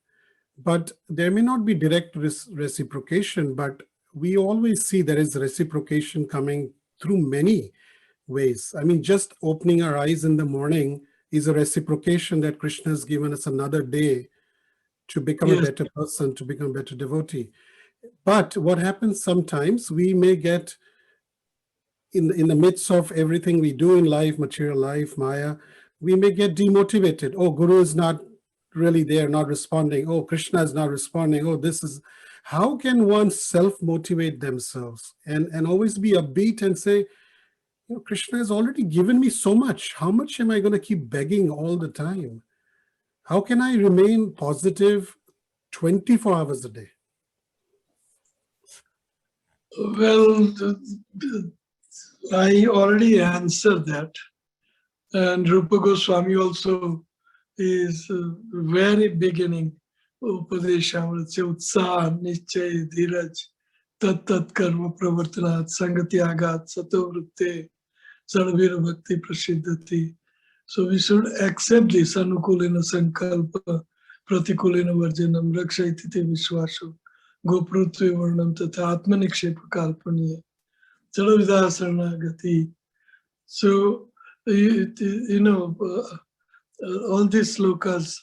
but there may not be direct reciprocation, but we always see there is reciprocation coming through many ways. I mean, just opening our eyes in the morning is a reciprocation that Krishna has given us another day to become a better person, to become a better devotee. But what happens sometimes, we may get in the midst of everything we do in life, material life, Maya, we may get demotivated. Oh, Guru is not really there, not responding. Oh, Krishna is not responding. Oh, this is... How can one self-motivate themselves and always be upbeat and say, you know, Krishna has already given me so much. How much am I going to keep begging all the time? How can I remain positive 24 hours a day? Well, I already answered that. And Rupa Goswami also is very beginning. Upadeshamrit se utsaha nischay dhiraj tat karma pravartanat sangati agat sato vritte sarvir bhakti prasiddhati. So we should accept this anukulena sankalpa pratikulena varjanam rakshaititi vishwaso goprutve varnam tata atmanikshepa kalpaniya chalavidha saranagati. So you know, all these slokas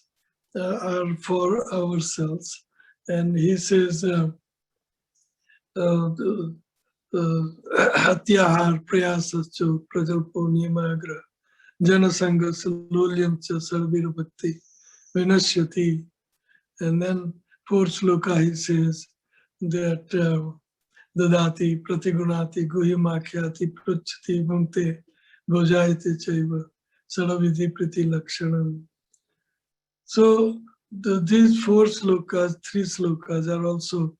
are for ourselves, and he says hatyahar prayasascho prajalpo nimagra janasanga salulyam cha sarvir bhakti vinashyati. And then fourth sloka he says that dadati pratigunati guhimakhyati pruchati bhunte bhojayate chaiva saravidhi priti lakshanam. So these four slokas, three slokas are also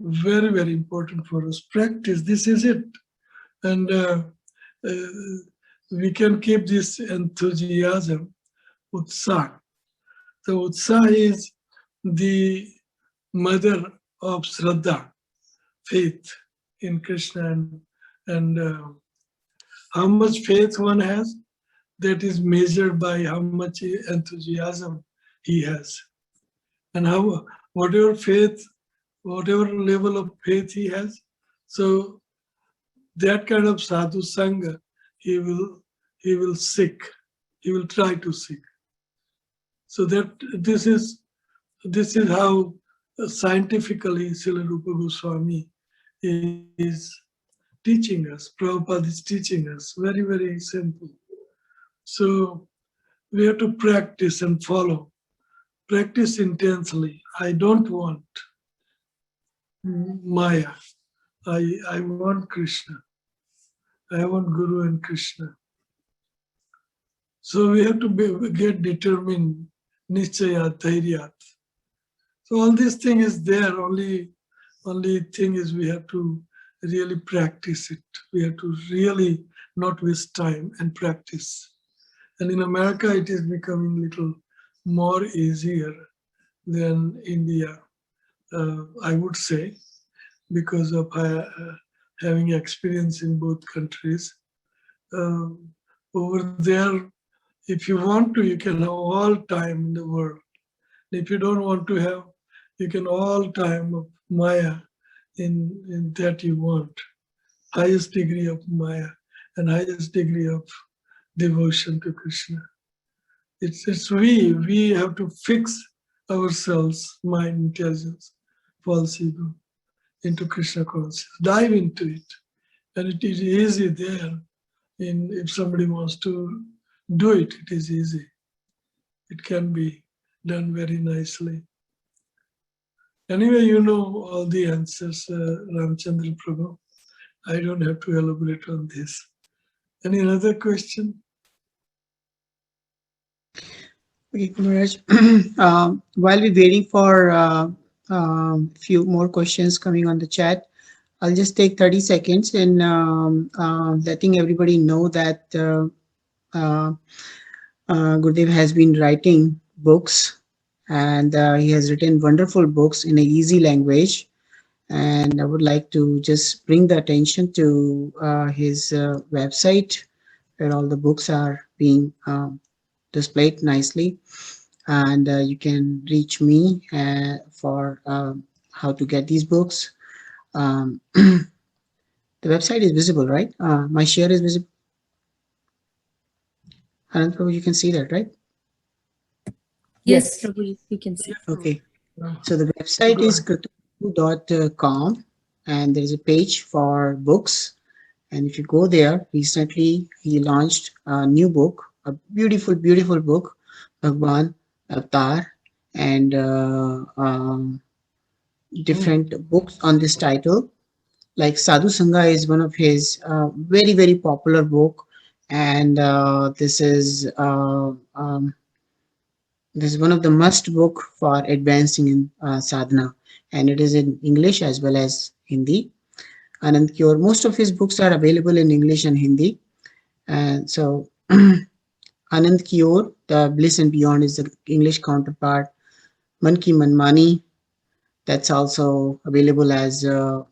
very, very important for us. Practice, this is it. And we can keep this enthusiasm, utsah. So utsah is the mother of Shraddha, faith in Krishna. And how much faith one has, that is measured by how much enthusiasm he has. And how whatever level of faith he has, so that kind of sadhu sangha he will seek, he will try to seek. So that this is how scientifically Srila Rupa Goswami is teaching us. Prabhupada is teaching us, very, very simple. So we have to practice and follow. Practice intensely. I don't want Maya. I want Krishna. I want Guru and Krishna. So we have to get determined. Nischaya, dhairyat. So all this thing is there. Only thing is we have to really practice it. We have to really not waste time and practice. And in America, it is becoming a little more easier than India, I would say. because of having experience in both countries. Over there, if you want to, you can have all time in the world. If you don't want to have, you can all time of Maya in that you want. Highest degree of Maya and highest degree of devotion to Krishna. It's we have to fix ourselves, mind, intelligence, false ego, into Krishna consciousness. Dive into it. And it is easy there. If somebody wants to do it, it is easy. It can be done very nicely. Anyway, you know all the answers, Ramchandra Prabhu. I don't have to elaborate on this. Any other question? Okay, Maharaj. While we're waiting for few more questions coming on the chat, I'll just take 30 seconds and letting everybody know that Gurudev has been writing books, and he has written wonderful books in an easy language. And I would like to just bring the attention to his website, where all the books are being displayed nicely. And you can reach me for how to get these books. The website is visible, right? My share is visible. Anand Prabhu, you can see that, right? Yes, Prabhu, we can see. Okay. So the website is kratu.com, and there is a page for books. And if you go there, recently he launched a new book, a beautiful, beautiful book, Bhagwan Avatar, and different books on this title. Like Sadhu Sangha is one of his very, very popular book, and this is one of the must book for advancing in sadhana, and it is in English as well as Hindi. Anand Kyor, most of his books are available in English and Hindi, and so Anand Kyor, The Bliss and Beyond, is the English counterpart. Man Ki Manmani, that's also available as um,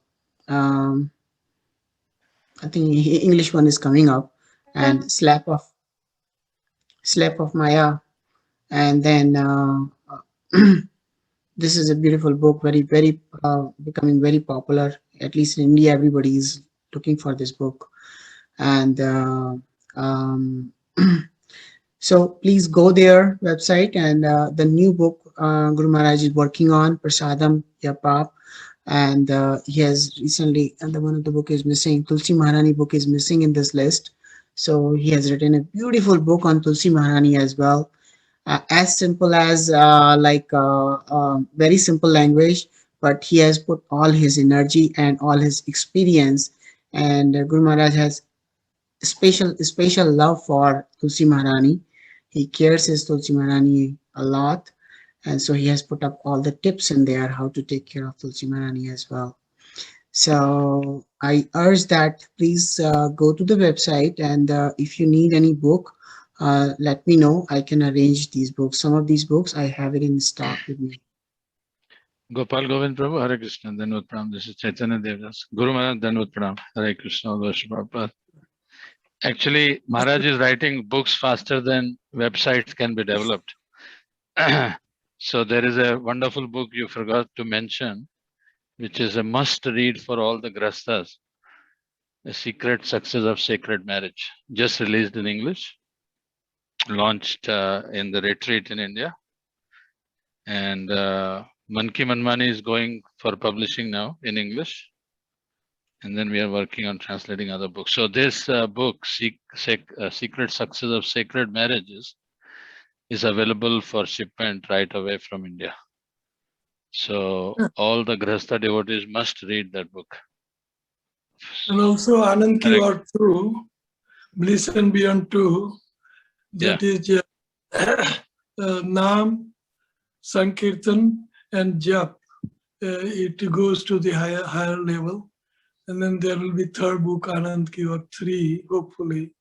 I think English one is coming up, and Slap of Maya, and then this is a beautiful book, very, very becoming very popular. At least in India, everybody is looking for this book. And so please go their website, and the new book Guru Maharaj is working on, Prasadam Yapap, and he has recently, and the one of the book is missing, Tulsi Maharani book is missing in this list. So he has written a beautiful book on Tulsi Maharani as well. As simple as very simple language, but he has put all his energy and all his experience, and Guru Maharaj has special love for Tulsi Maharani. He cares his Tulsi Maharani a lot, and so he has put up all the tips in there how to take care of Tulsi Maharani as well. So I urge that please go to the website, and if you need any book, let me know. I can arrange these books. Some of these books I have it in stock with me. Gopal Govind Prabhu, Hare Krishna, Dhanavad Pranam. This is Chaitanya Devdas. Guru Maharaj, Dhanavad Pranam. Hare Krishna, Worship Prabhupada. Actually, Maharaj is writing books faster than websites can be developed. So there is a wonderful book you forgot to mention, which is a must read for all the Grasthas. The Secret Success of Sacred Marriage. Just released in English. Launched in the retreat in India. And Man Ki Manmani is going for publishing now in English. And then we are working on translating other books. So this book, Secret Success of Sacred Marriages, is available for shipment right away from India. So all the Grahastha devotees must read that book. And also Anand Ki War 2, Bliss and Beyond 2, that is Naam, Sankirtan and Jap. It goes to the higher level. And then there will be third book, Anand Ki War 3, hopefully,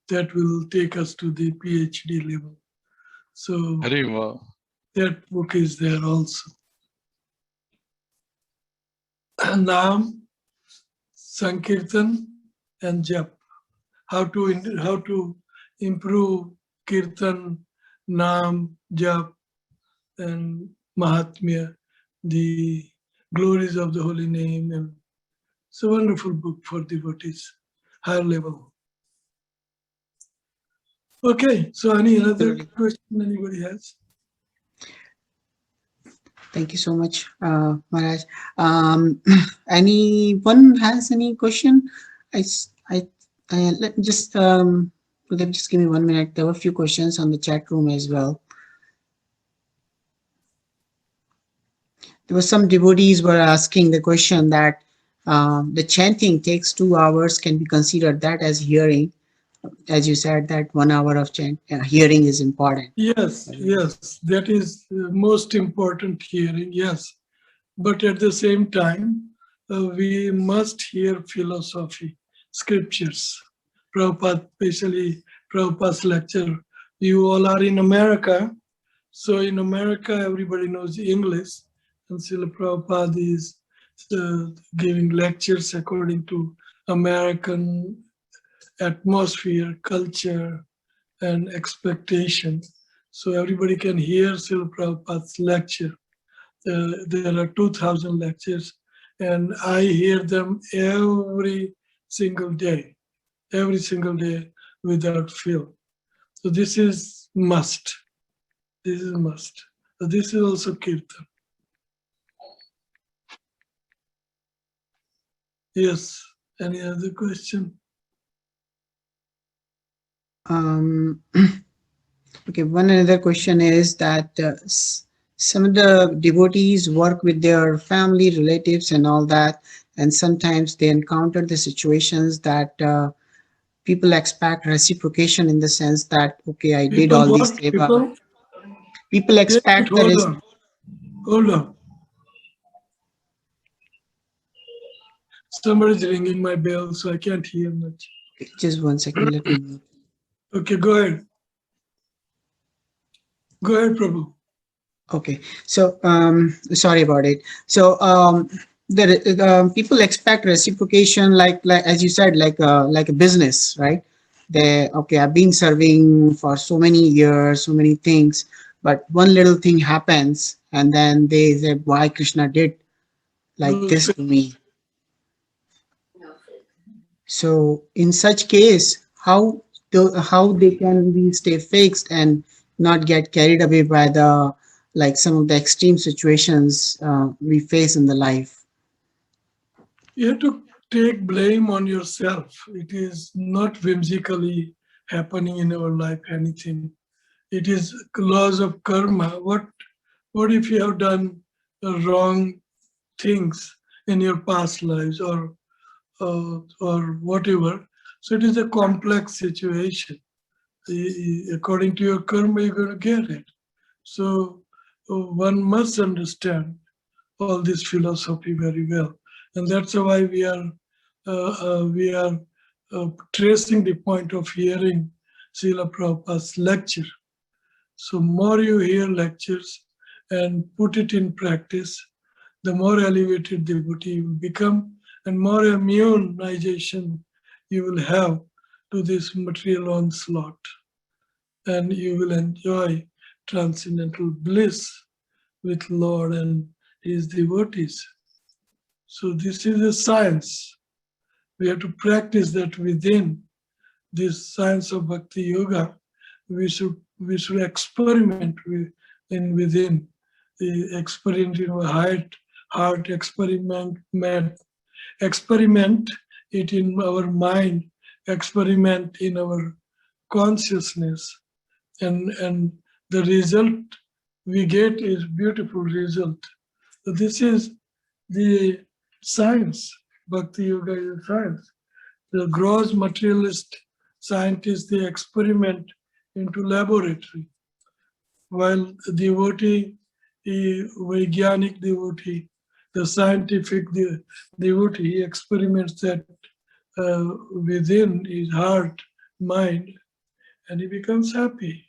that will take us to the PhD level. So that book is there also. Naam, Sankirtan, and Jap. How to improve Kirtan, Naam, Jap, and Mahatmya, the glories of the holy name. And it's a wonderful book for devotees, higher level. Okay, so any other question anybody has? Thank you so much, Maharaj. Anyone has any question? Let me just just give me 1 minute. There were a few questions on the chat room as well. There were some devotees were asking the question that the chanting takes 2 hours. Can be considered that as hearing? As you said, that 1 hour of hearing is important. Yes, yes, that is the most important hearing, yes. But at the same time, we must hear philosophy, scriptures. Prabhupada, especially Prabhupada's lecture. You all are in America, so in America everybody knows English, and Srila Prabhupada is giving lectures according to American atmosphere, culture, and expectation. So everybody can hear Srila Prabhupada's lecture. There are 2,000 lectures, and I hear them every single day without fail. So this is must. This is must. So this is also Kirtan. Yes. Any other question? Okay, one another question is that some of the devotees work with their family, relatives, and all that, and sometimes they encounter the situations that people expect reciprocation in the sense that, okay, I did all these seva. People expect that. Hold on. Somebody's ringing my bell, so I can't hear much. Just 1 second, let me move. Okay, go ahead. Go ahead, Prabhu. Okay, so sorry about it. So the people expect reciprocation, like as you said, like a business, right? Okay, I've been serving for so many years, so many things, but one little thing happens, and then they say, "Why Krishna did like this to me?" So in such case, how they can be stay fixed and not get carried away by the some of the extreme situations we face in the life? You have to take blame on yourself. It is not whimsically happening in our life, anything. It is laws of karma. What if you have done wrong things in your past lives or whatever? So it is a complex situation. According to your karma, you're going to get it. So one must understand all this philosophy very well, and that's why we are tracing the point of hearing Srila Prabhupada's lecture. So more you hear lectures and put it in practice, the more elevated devotee you will become, and more immunization you will have to this material onslaught, and you will enjoy transcendental bliss with Lord and his devotees. So this is a science. We have to practice that within this science of Bhakti Yoga. We should experiment within the experiment in our heart experiment it in our mind, experiment in our consciousness, and the result we get is beautiful result. So this is the science. Bhakti Yoga is a science. The gross materialist scientists, they experiment into laboratory, while the devotee, the Vaigyanik devotee, the scientific devotee, he experiments that within his heart, mind, and he becomes happy.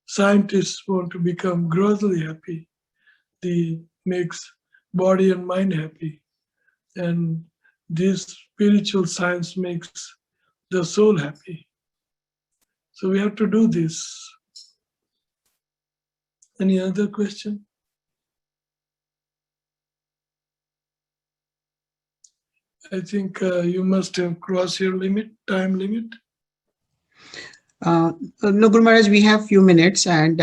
Scientists want to become grossly happy. They makes body and mind happy. And this spiritual science makes the soul happy. So we have to do this. Any other question? I think you must have crossed your limit, time limit. No, Guru Maharaj, we have few minutes, and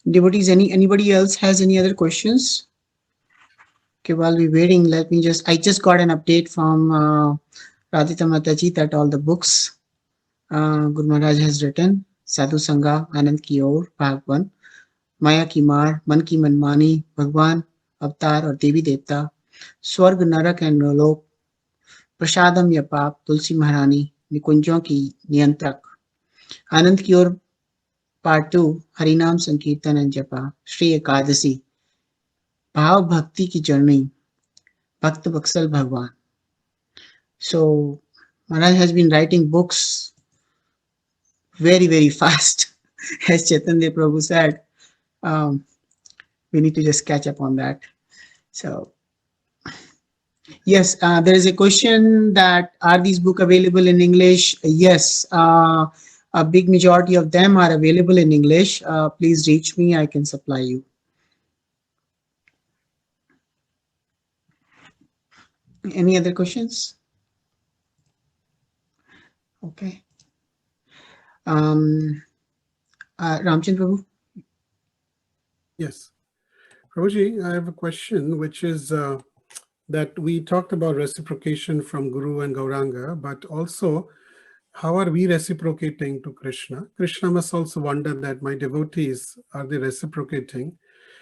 devotees, anybody else has any other questions? Okay, while we're waiting, I just got an update from Radhita Mataji that all the books Guru Maharaj has written, Sadhu Sangha, Anand Ki Aur, Bhag 1, Maya Ki Maar, Man Ki Manmani, Bhagwan, Avatar और देवी देवता, स्वर्ग नरक and लोक, प्रसादम या पाप, तुलसी महारानी, निकुंजों की नियंत्रक, आनंद की ओर पार्ट 2, हरिनाम संकीर्तन एंड जपा, श्री एकादशी, भाव भक्ति की जर्नी, भक्त बक्सल भगवान. So Maharaj has been writing books very, very fast. As Chaitanya Prabhu said, we need to just catch up on that. So yes, there is a question that are these books available in English? Yes, a big majority of them are available in English. Please reach me, I can supply you. Any other questions? Okay. Ramchandra Prabhu? Yes. Prabhuji, I have a question, which is that we talked about reciprocation from Guru and Gauranga, but also how are we reciprocating to Krishna? Krishna must also wonder that my devotees, are they reciprocating?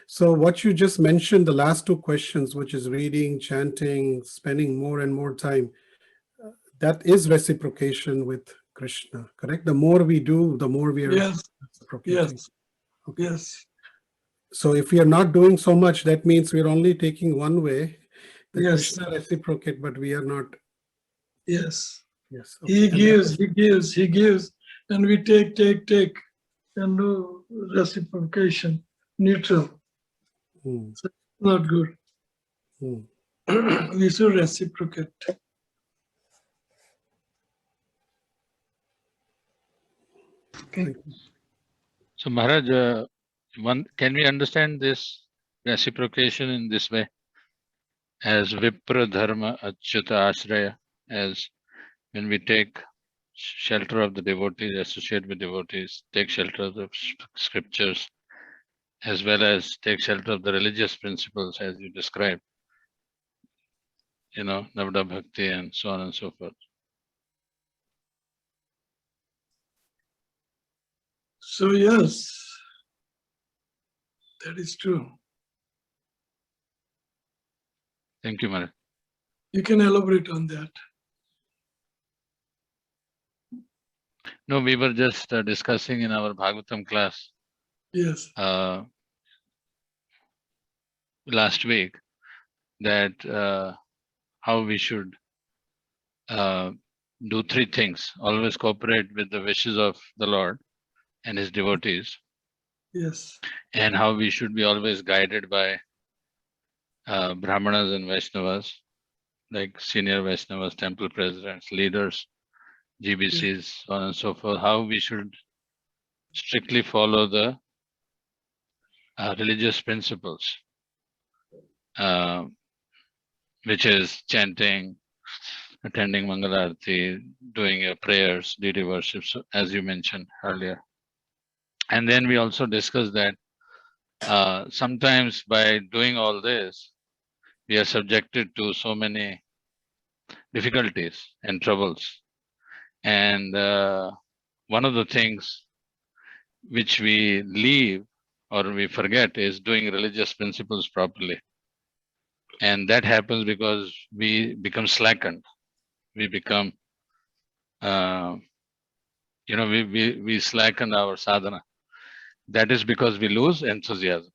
So what you just mentioned, the last two questions, which is reading, chanting, spending more and more time, that is reciprocation with Krishna, correct? The more we do, the more we are reciprocating. Yes. Okay. Yes. So if we are not doing so much, that means we're only taking one way. The Yes. Krishna reciprocate, but we are not. Yes. Yes. He gives, and we take, and no reciprocation, neutral. Hmm. So not good. Hmm. We should reciprocate. Okay. So Maharaj, can we understand this reciprocation in this way? As Vipra Dharma Achyuta Ashraya, as when we take shelter of the devotees, associate with devotees, take shelter of the scriptures, as well as take shelter of the religious principles as you described, Navada Bhakti and so on and so forth. So yes, that is true. Thank you, Maharaj. You can elaborate on that. No, we were just discussing in our Bhagavatam class Yes. last week that how we should do three things: always cooperate with the wishes of the Lord and his devotees, Yes. and how we should be always guided by Brahmanas and Vaishnavas, like senior Vaishnavas, temple presidents, leaders, GBCs, so on and so forth, how we should strictly follow the religious principles, which is chanting, attending Mangalarti, doing your prayers, deity worship, as you mentioned earlier. And then we also discussed that sometimes by doing all this, we are subjected to so many difficulties and troubles. And one of the things which we leave or we forget is doing religious principles properly. And that happens because we become slackened. We become, we slacken our sadhana. That is because we lose enthusiasm.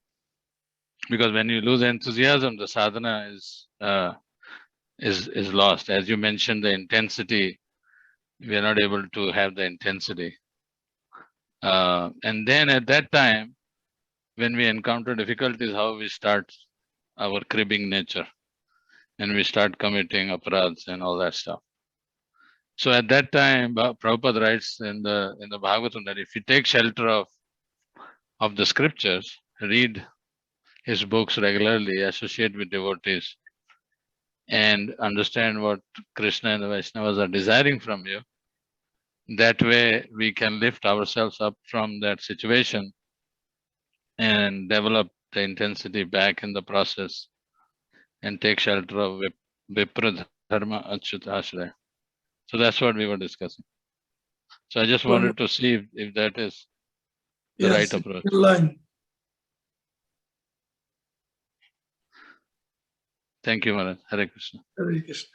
Because when you lose enthusiasm, the sadhana is lost. As you mentioned, the intensity, we are not able to have the intensity. And then at that time, when we encounter difficulties, how we start our cribbing nature. and we start committing aparads and all that stuff. So at that time, Prabhupada writes in the Bhagavatam that if you take shelter of the scriptures, read his books regularly, associate with devotees, and understand what Krishna and the Vaishnavas are desiring from you, that way we can lift ourselves up from that situation and develop the intensity back in the process and take shelter of Vipra Dharma Achyuta Ashraya. So that's what we were discussing. So I just wanted to see if that is the Yes, right approach. in line. Thank you, Maharaj. Hare Krishna. Hare Krishna.